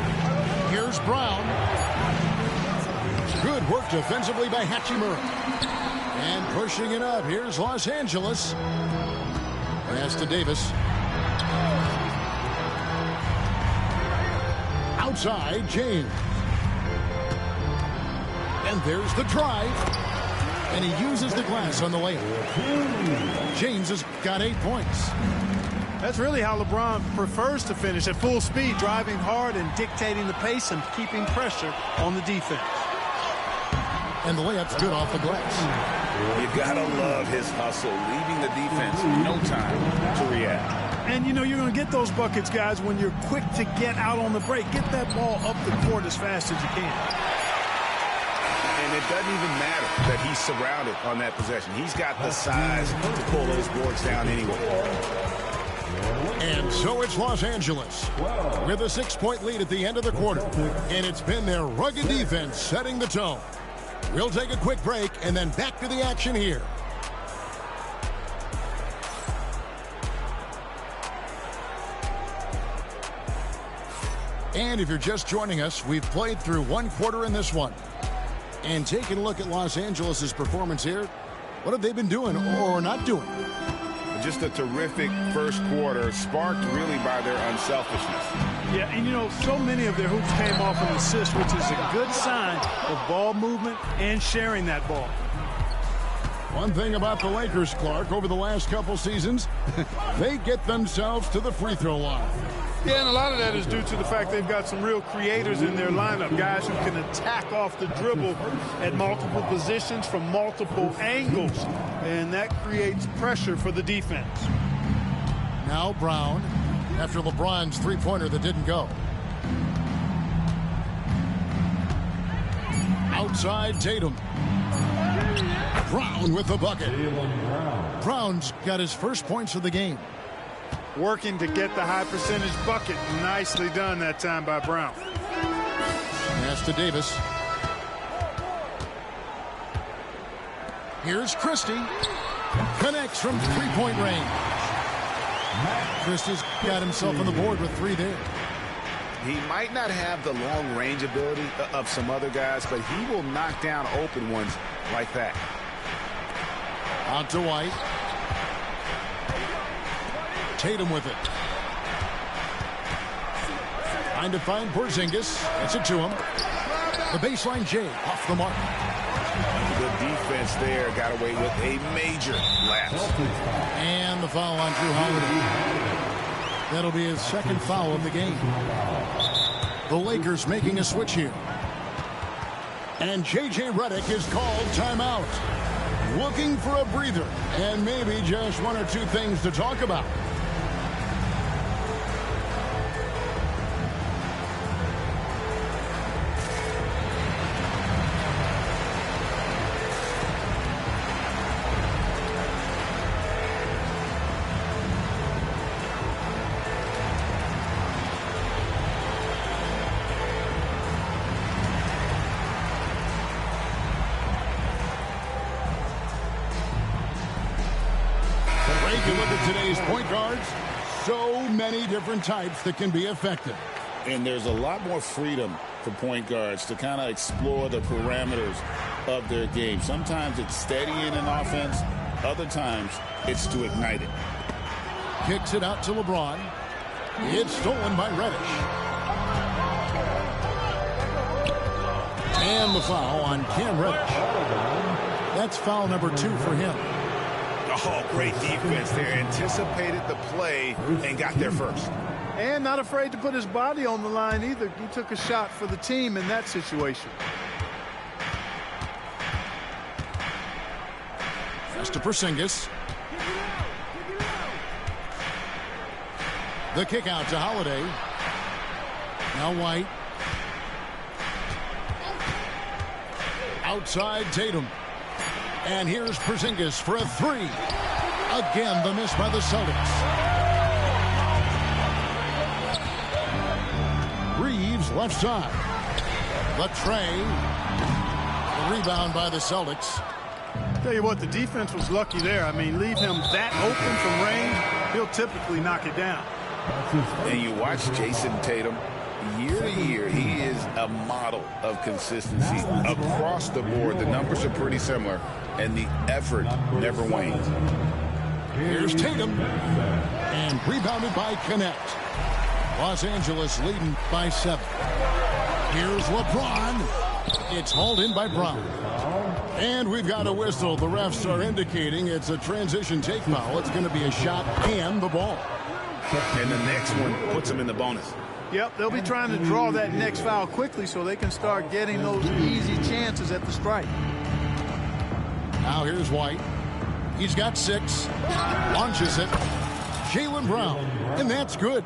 Here's Brown. Good work defensively by Hachimura. And pushing it up. Here's Los Angeles. Pass to Davis. Outside, James. And there's the drive. And he uses the glass on the layup. James has got 8 points. That's really how LeBron prefers to finish, at full speed, driving hard and dictating the pace and keeping pressure on the defense. And the layup's good off the glass. You gotta love his hustle, leaving the defense no time to react. And, you know, you're going to get those buckets, guys, when you're quick to get out on the break. Get that ball up the court as fast as you can. And it doesn't even matter that he's surrounded on that possession. He's got the size to pull those boards down anyway. And so it's Los Angeles with a 6-point lead at the end of the quarter. And it's been their rugged defense setting the tone. We'll take a quick break and then back to the action here. And if you're just joining us, we've played through 1 quarter in this one. And taking a look at Los Angeles' performance here, what have they been doing or not doing? Just a terrific first quarter, sparked really by their unselfishness. Yeah, and you know, so many of their hoops came off an assist, which is a good sign of ball movement and sharing that ball. One thing about the Lakers, Clark, over the last couple seasons, they get themselves to the free throw line. Yeah, and a lot of that is due to the fact they've got some real creators in their lineup, guys who can attack off the dribble at multiple positions from multiple angles, and that creates pressure for the defense. Now Brown, after LeBron's three-pointer that didn't go. Outside Tatum. Brown with the bucket. Brown's got his first points of the game. Working to get the high percentage bucket. Nicely done that time by Brown. Pass to Davis. Here's Christie. Connects from three-point range. Christie's got himself on the board with 3 there. He might not have the long range ability of some other guys, but he will knock down open ones like that. Out to White. Tatum with it. Trying to find Porzingis. Gets it to him. The baseline J off the mark. Good defense there got away with a major lapse. And the foul on Drew Holiday. That'll be his second foul of the game. The Lakers making a switch here. And J.J. Redick is called timeout. Looking for a breather and maybe just one or two things to talk about. You look at today's point guards, so many different types that can be effective. And there's a lot more freedom for point guards to kind of explore the parameters of their game. Sometimes it's steadying an offense. Other times it's to ignite it. Kicks it out to LeBron. It's stolen by Reddish. And the foul on Cam Reddish. That's foul number 2 for him. Oh, great defense there. Anticipated the play and got there first. And not afraid to put his body on the line either. He took a shot for the team in that situation. Pass to Porzingis. The kick out to Holiday. Now White. Outside Tatum. And here's Porzingis for a 3. Again, the miss by the Celtics. Reeves left side. The tray. The rebound by the Celtics. Tell you what, the defense was lucky there. I mean, leave him that open from range, he'll typically knock it down. And you watch Jason Tatum. Year to year, he is a model of consistency across the board. The numbers are pretty similar, and the effort never wanes. Here's Tatum, and rebounded by Connect. Los Angeles leading by 7. Here's LeBron. It's hauled in by Brown. And we've got a whistle. The refs are indicating it's a transition take foul. It's going to be a shot and the ball. And the next one puts him in the bonus. Yep, they'll be trying to draw that next foul quickly so they can start getting those easy chances at the strike. Now here's White. He's got 6. Launches it. Jaylen Brown. And that's good.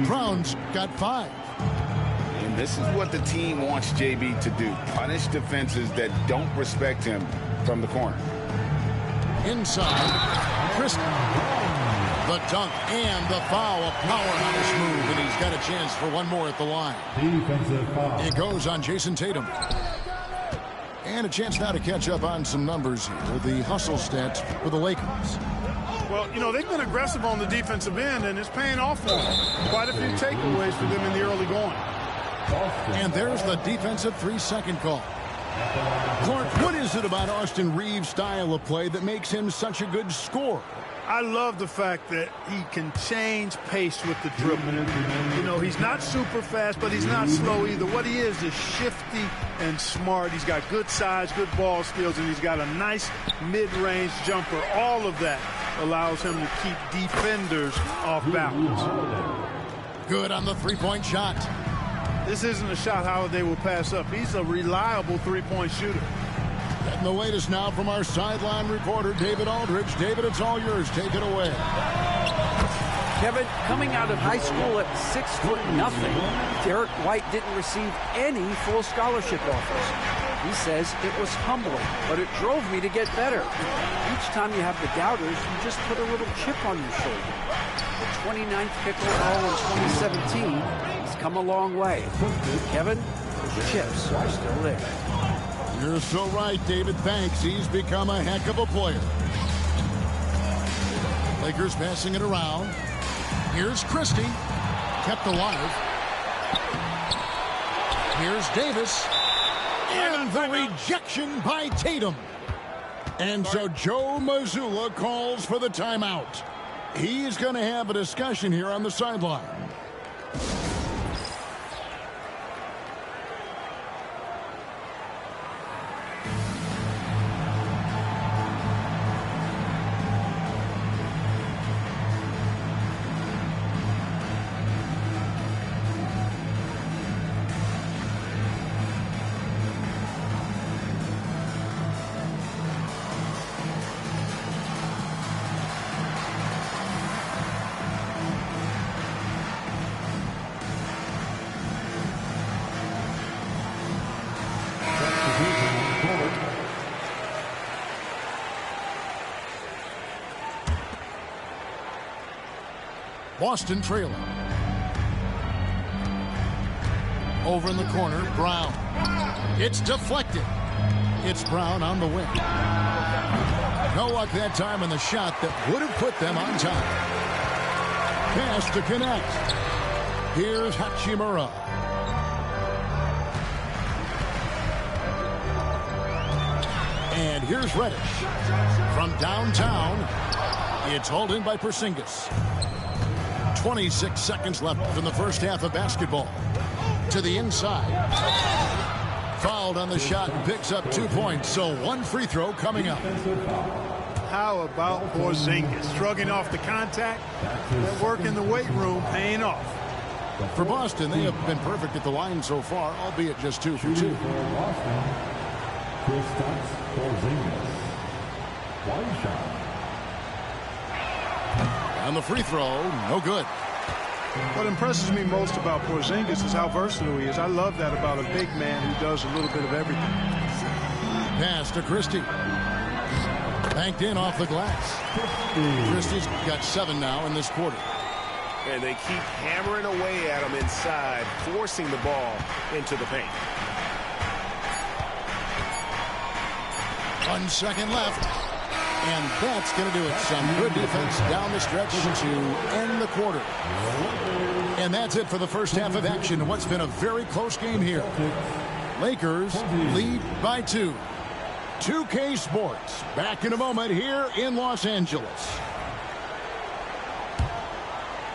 Brown's got 5. And this is what the team wants JB to do. Punish defenses that don't respect him from the corner. Inside. Christie. The dunk and the foul, a powerhouse move, and he's got a chance for one more at the line. Defensive foul. It goes on Jason Tatum. And a chance now to catch up on some numbers here. The hustle stats for the Lakers. Well, you know, they've been aggressive on the defensive end, and it's paying off for them. Quite a few takeaways for them in the early going. And there's the defensive 3-second call. Clark, what is it about Austin Reeves' style of play that makes him such a good scorer? I love the fact that he can change pace with the dribble. You know, he's not super fast, but he's not slow either. What he is shifty and smart. He's got good size, good ball skills, and he's got a nice mid-range jumper. All of that allows him to keep defenders off balance. Good on the three-point shot. This isn't a shot Holiday will pass up. He's a reliable three-point shooter. Getting the latest now from our sideline reporter, David Aldridge. David, it's all yours. Take it away. Kevin, coming out of high school at 6'0", Derek White didn't receive any full scholarship offers. He says it was humbling, but it drove me to get better. Each time you have the doubters, you just put a little chip on your shoulder. The 29th pick overall in 2017, he's come a long way. Kevin, the chips are still there. You're so right, David. Thanks. He's become a heck of a player. Lakers passing it around. Here's Christie. Kept alive. Here's Davis. And the rejection by Tatum. And so Joe Mazzulla calls for the timeout. He's going to have a discussion here on the sideline. Boston trailing. Over in the corner, Brown. It's deflected. It's Brown on the wing. No luck that time in the shot that would have put them on top. Pass to connect. Here's Hachimura. And here's Reddish. From downtown, it's hauled in by Porzingis. 26 seconds left in the first half of basketball. To the inside. Fouled on the shot and picks up 2 points. So one free throw coming up. How about Porzingis shrugging off the contact? That work in the weight room paying off. For Boston, they have been perfect at the line so far, albeit just 2 for 2. And the free throw, no good. What impresses me most about Porzingis is how versatile he is. I love that about a big man who does a little bit of everything. Pass to Christie. Banked in off the glass. Christie's got 7 now in this quarter. And they keep hammering away at him inside, forcing the ball into the paint. 1 second left. And that's going to do it. Some good defense down the stretch to end the quarter. And that's it for the first half of action. What's been a very close game here. Lakers lead by 2. 2K Sports back in a moment here in Los Angeles.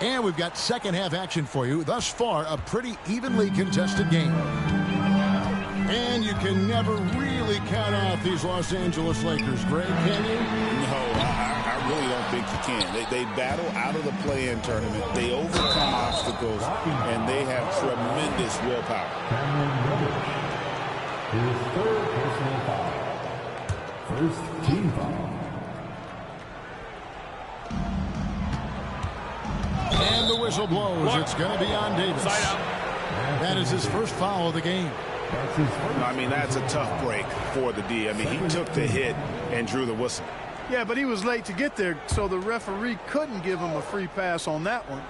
And we've got second half action for you. Thus far, a pretty evenly contested game. And you can never really count out these Los Angeles Lakers, Greg, can you? No, I really don't think you can. They battle out of the play-in tournament. They overcome obstacles, and they have tremendous willpower. His third personal foul. First team foul. And the whistle blows. It's going to be on Davis. That is his first foul of the game. I mean, that's a tough break for the D. I mean, he took the hit and drew the whistle. Yeah, but he was late to get there, so the referee couldn't give him a free pass on that one.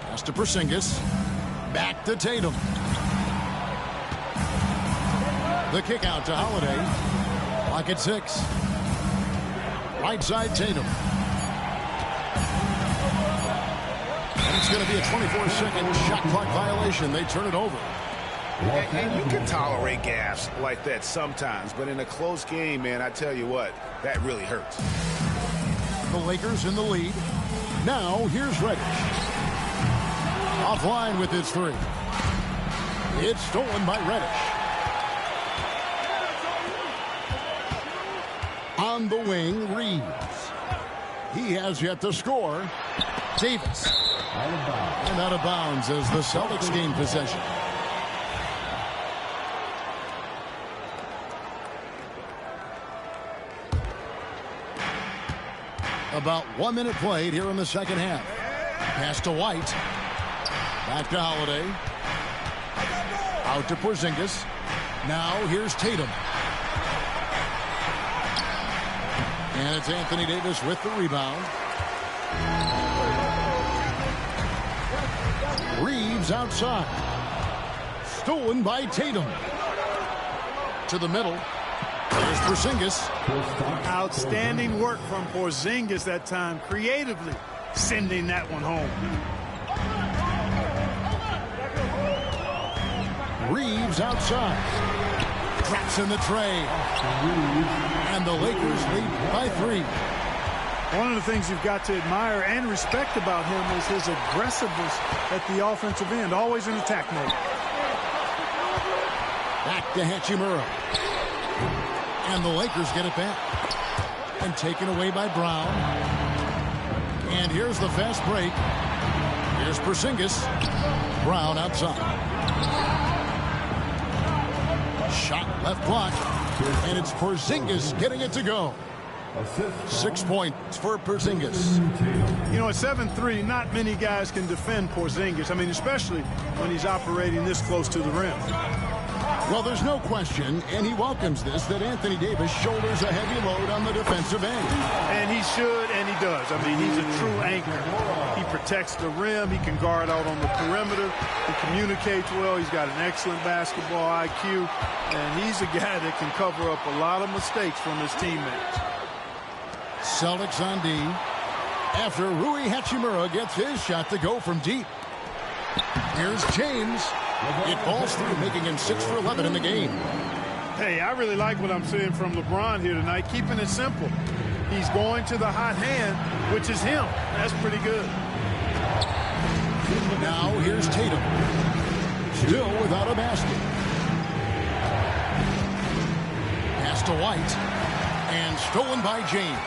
Pass to Porzingis. Back to Tatum. The kick out to Holiday. Clock at 6. Right side Tatum. And it's going to be a 24-second shot clock violation. They turn it over. And you can tolerate gaffes like that sometimes, but in a close game, man, I tell you what, that really hurts. The Lakers in the lead. Now, here's Reddish. Offline with his 3. It's stolen by Reddish. On the wing, Reeves. He has yet to score. Davis. And out of bounds as the Celtics gain possession. About 1 minute played here in the second half. Pass to White. Back to Holiday. Out to Porzingis. Now here's Tatum. And it's Anthony Davis with the rebound. Reeves outside. Stolen by Tatum. To the middle. There's Porzingis. Outstanding work from Porzingis that time, creatively sending that one home. Reeves outside. Traps in the tray. And the Lakers lead by 3. One of the things you've got to admire and respect about him is his aggressiveness at the offensive end, always in attack mode. Back to Hachimura. And the Lakers get it back. And taken away by Brown. And here's the fast break. Here's Porzingis. Brown outside. Shot left block. And it's Porzingis getting it to go. 6 points for Porzingis. You know, at 7'3", not many guys can defend Porzingis. I mean, especially when he's operating this close to the rim. Well, there's no question, and he welcomes this, that Anthony Davis shoulders a heavy load on the defensive end. And he should, and he does. I mean, he's a true anchor. He protects the rim. He can guard out on the perimeter. He communicates well. He's got an excellent basketball IQ. And he's a guy that can cover up a lot of mistakes from his teammates. Celtics on D. After Rui Hachimura gets his shot to go from deep. Here's James. It falls through, making him 6 for 11 in the game. Hey, I really like what I'm seeing from LeBron here tonight, keeping it simple. He's going to the hot hand, which is him. That's pretty good. Now here's Tatum. Still without a basket. Pass to White. And stolen by James.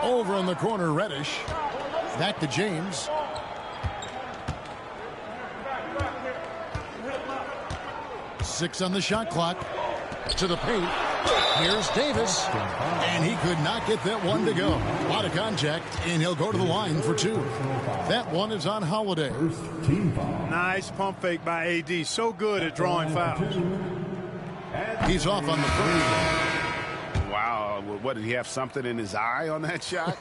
Over in the corner, Reddish. Back to James. Six on the shot clock. To the paint. Here's Davis. And he could not get that one to go. A lot of contact, and he'll go to the line for 2. That one is on Holiday. Nice pump fake by AD. So good at drawing fouls. He's off on the first. Wow, what, did he have something in his eye on that shot?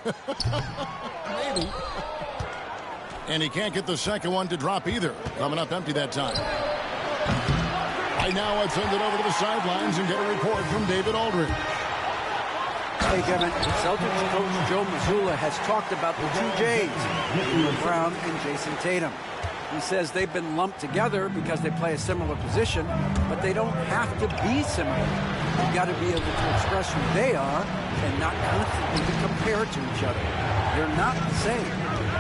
Maybe. And he can't get the second one to drop either. Coming up empty that time. Right now, I'd send it over to the sidelines and get a report from David Aldridge. Hey, Kevin, Celtics coach Joe Mazzulla has talked about the 2 J's, Jaylen Brown and Jason Tatum. He says they've been lumped together because they play a similar position, but they don't have to be similar. You've got to be able to express who they are and not constantly be compared to each other. They're not the same.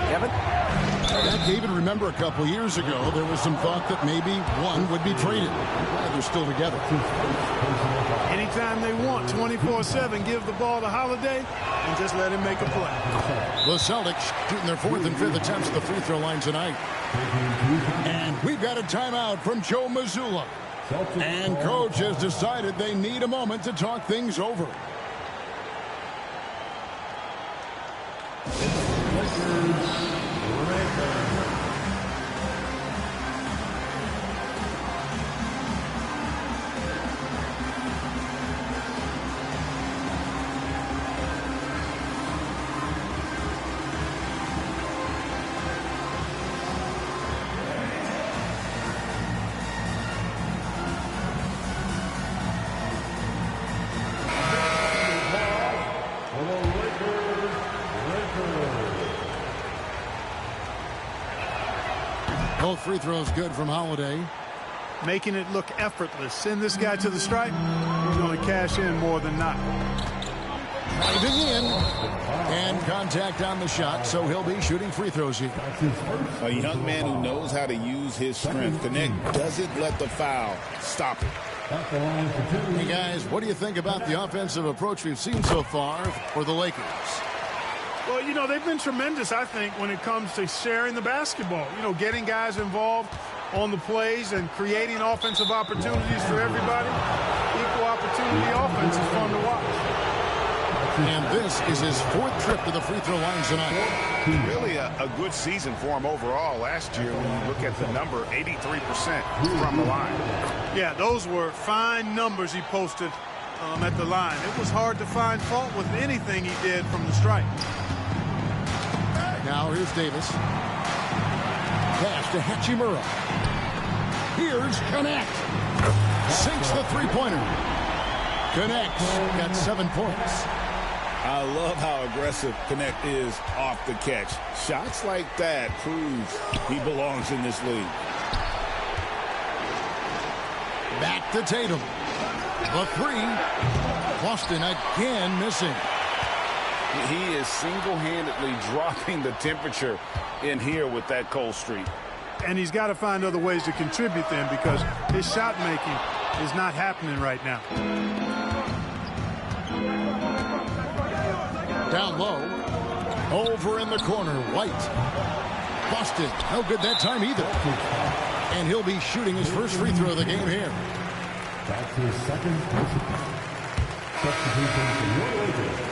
Kevin? David, remember a couple years ago, there was some thought that maybe one would be traded. They're still together. Anytime they want, 24/7, give the ball to Holiday and just let him make a play. The Celtics shooting their 4th and 5th attempts at the free throw line tonight. And we've got a timeout from Joe Mazzulla. And coach has decided they need a moment to talk things over. Both free throws good from Holiday. Making it look effortless. Send this guy to the stripe. He's going to cash in more than not. Diving in. And contact on the shot, so he'll be shooting free throws here. A young man who knows how to use his strength. Connect doesn't let the foul stop it. Hey, guys, what do you think about the offensive approach we've seen so far for the Lakers? Well, you know, they've been tremendous, I think, when it comes to sharing the basketball. You know, getting guys involved on the plays and creating offensive opportunities for everybody. Equal opportunity offense is fun to watch. And this is his 4th trip to the free throw line tonight. Really a good season for him overall. Last year, when you look at the number, 83% from the line. Yeah, those were fine numbers he posted at the line. It was hard to find fault with anything he did from the stripe. Now here's Davis. Pass to Hachimura. Here's Connect. Sinks the three-pointer. Connects. Got 7 points. I love how aggressive Connect is off the catch. Shots like that proves he belongs in this league. Back to Tatum. The 3. Boston again missing. He is single-handedly dropping the temperature in here with that cold streak. And he's got to find other ways to contribute then, because his shot making is not happening right now. Down low. Over in the corner. White. Boston. No good that time either. And he'll be shooting his first free throw of the game here. That's his second substitution for your Lakers.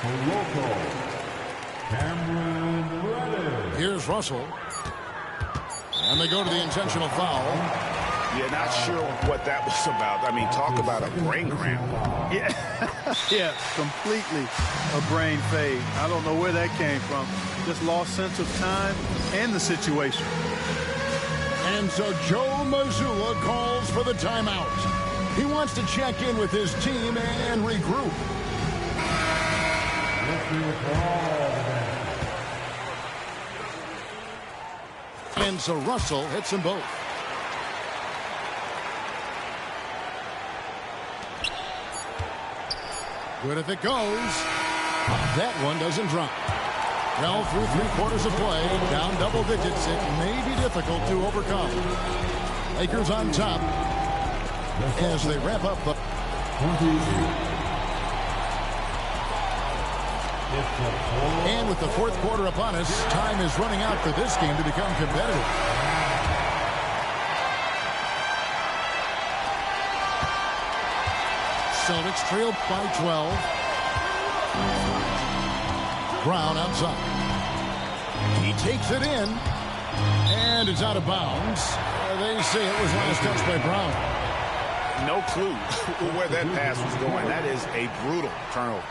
For local, Cameron Reddish. Here's Russell. And they go to the intentional foul. Yeah, not sure what that was about. I mean, talk about a brain cramp. Yeah, yeah, completely a brain fade. I don't know where that came from. Just lost sense of time and the situation. And so Joe Mazzulla calls for the timeout. He wants to check in with his team and regroup. And so Russell hits them both. Good if it goes. That one doesn't drop. Well, through 3/4 of play, down double digits, it may be difficult to overcome. Lakers on top as they wrap up the... And with the 4th quarter upon us, time is running out for this game to become competitive. Celtics trail by 12. Brown outside. He takes it in. And it's out of bounds. They say it was last touched by Brown. No clue where that pass was going. That is a brutal turnover.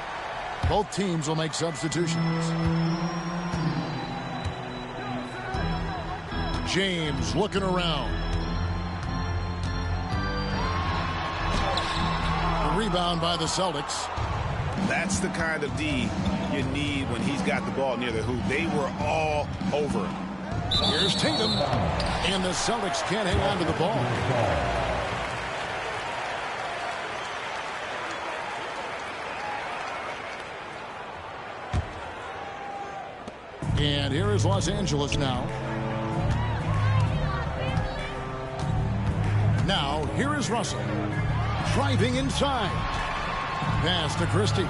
Both teams will make substitutions. James looking around. A rebound by the Celtics. That's the kind of D you need when he's got the ball near the hoop. They were all over it. Here's Tatum. And the Celtics can't hang on to the ball. And here is Los Angeles now. Now, here is Russell. Driving inside. Pass to Christie.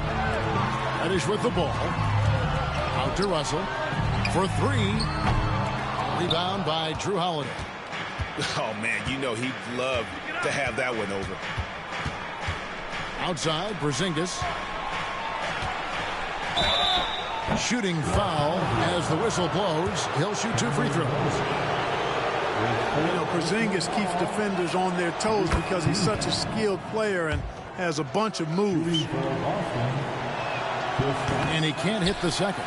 Reddish with the ball. Out to Russell. For 3. Rebound by Drew Holiday. Oh, man, you know he'd love to have that one over. Outside, Porzingis. Shooting foul as the whistle blows. He'll shoot 2 free throws. You know, Porzingis keeps defenders on their toes because he's such a skilled player and has a bunch of moves. And he can't hit the second.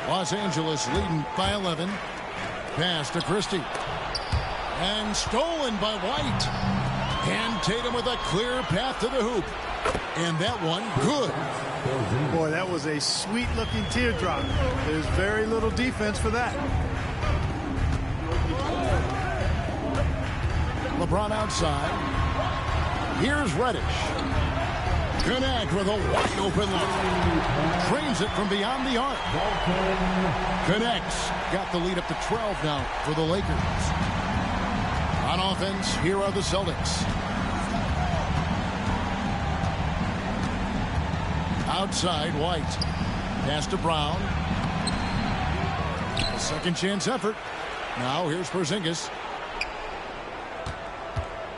Los Angeles leading by 11. Pass to Christie. And stolen by White. And Tatum with a clear path to the hoop. And that one, good. Boy, that was a sweet-looking teardrop. There's very little defense for that. LeBron outside. Here's Reddish. Connect with a wide open look. Trains it from beyond the arc. Connects. Got the lead up to 12 now for the Lakers. On offense, here are the Celtics. Outside, White. Pass to Brown. A second chance effort. Now here's Porzingis.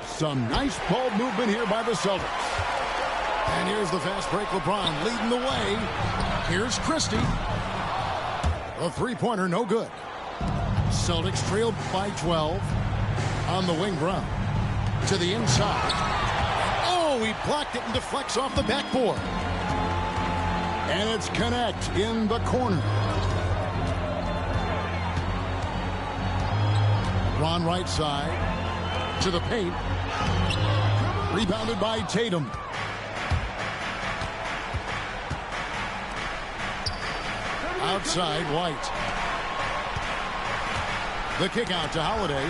Some nice ball movement here by the Celtics. And here's the fast break. LeBron leading the way. Here's Christie. A three-pointer, no good. Celtics trailed by 12. On the wing, Brown. To the inside. Oh, he blocked it and deflects off the backboard. And it's Connect in the corner. Ron right side. To the paint. Rebounded by Tatum. Outside, White. The kick out to Holiday.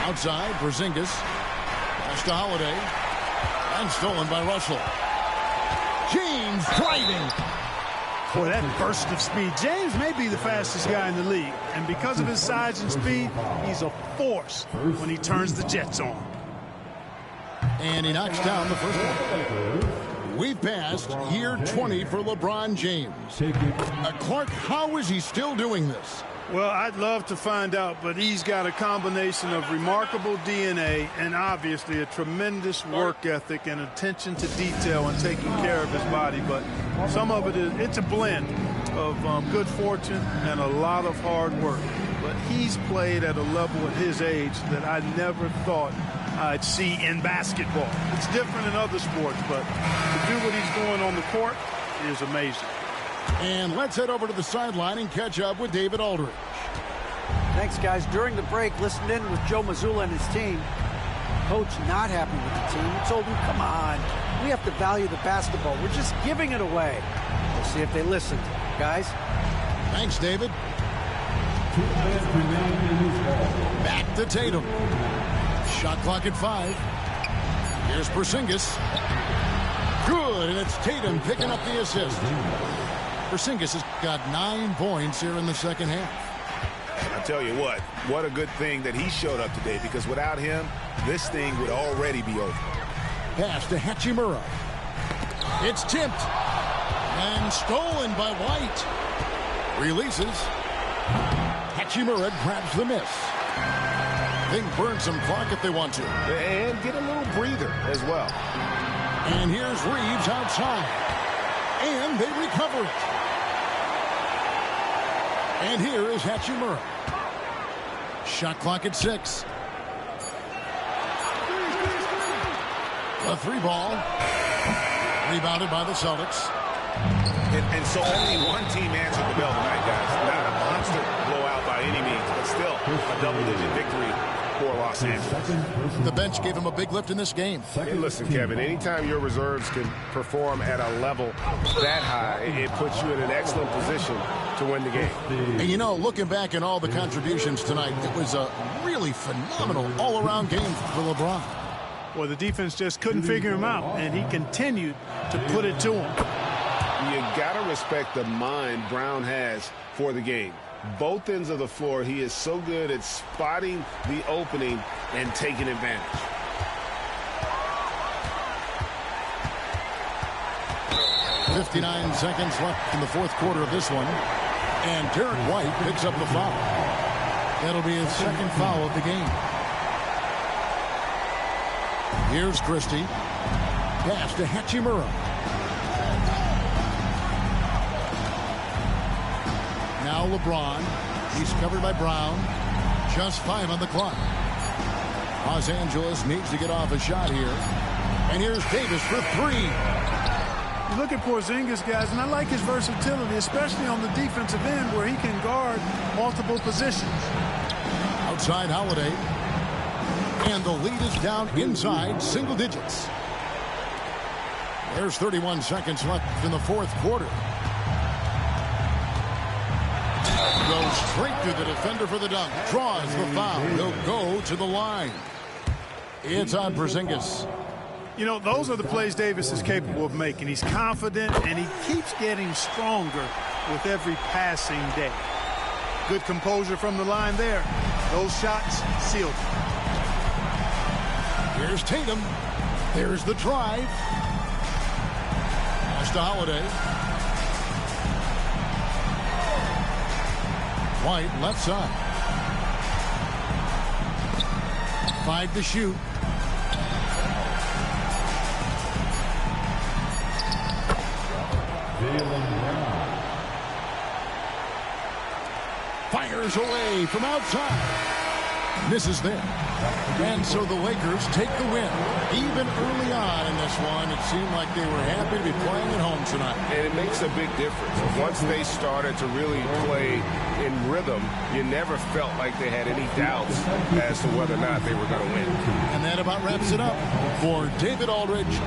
Outside, Porzingis. Pass to Holiday. And stolen by Russell. James driving. Boy, that burst of speed. James may be the fastest guy in the league. And because of his size and speed, he's a force when he turns the Jets on. And he knocks down the first one. We've passed year 20 for LeBron James. Clark, how is he still doing this? Well, I'd love to find out, but he's got a combination of remarkable DNA and obviously a tremendous work ethic and attention to detail and taking care of his body. But some of it is, it's a blend of good fortune and a lot of hard work. But he's played at a level at his age that I never thought I'd see in basketball. It's different in other sports, but to do what he's doing on the court is amazing. And let's head over to the sideline and catch up with David Aldridge. Thanks, guys. During the break, listened in with Joe Mazzulla and his team. Coach not happy with the team. He told them, come on, we have to value the basketball. We're just giving it away. We'll see if they listened. Guys? Thanks, David. Back to Tatum. Shot clock at 5. Here's Porzingis. Good, and it's Tatum picking up the assist. Porzingis has got 9 points here in the second half. I tell you what a good thing that he showed up today, because without him, this thing would already be over. Pass to Hachimura. It's tipped and stolen by White. Releases. Hachimura grabs the miss. They can burn some clock if they want to. And get a little breather as well. And here's Reeves outside. And they recover it. And here is Hachimura. Shot clock at 6. A 3 ball. Rebounded by the Celtics. And so only one team answered the bell tonight, guys. Not a monster blowout by any means, but still a double-digit victory for Los Angeles. The bench gave him a big lift in this game. Hey, listen, Kevin, anytime your reserves can perform at a level that high, it puts you in an excellent position to win the game. And, you know, looking back at all the contributions tonight, it was a really phenomenal all-around game for LeBron. Well, the defense just couldn't figure him out, and he continued to put it to him. You got to respect the mind Brown has for the game. Both ends of the floor, he is so good at spotting the opening and taking advantage. .59 seconds left in the fourth quarter of this one. And Derek White picks up the foul. That'll be his second foul of the game. Here's Christie. Pass to Hachimura. Now LeBron. He's covered by Brown. Just 5 on the clock. Los Angeles needs to get off a shot here. And here's Davis for 3. You look at Porzingis, guys, and I like his versatility, especially on the defensive end where he can guard multiple positions. Outside Holiday. And the lead is down inside single digits. There's 31 seconds left in the fourth quarter. Goes straight to the defender for the dunk. Draws the foul. He'll go to the line. It's on Porzingis. You know, those are the plays Davis is capable of making. He's confident, and he keeps getting stronger with every passing day. Good composure from the line there. Those shots sealed. Here's Tatum. There's the drive. Pass to Holiday. White left side. 5 to shoot. Fires away from outside. Misses there. And so the Lakers take the win. Even early on in this one, it seemed like they were happy to be playing at home tonight. And it makes a big difference. Once they started to really play in rhythm, you never felt like they had any doubts as to whether or not they were going to win. And that about wraps it up. For David Aldridge,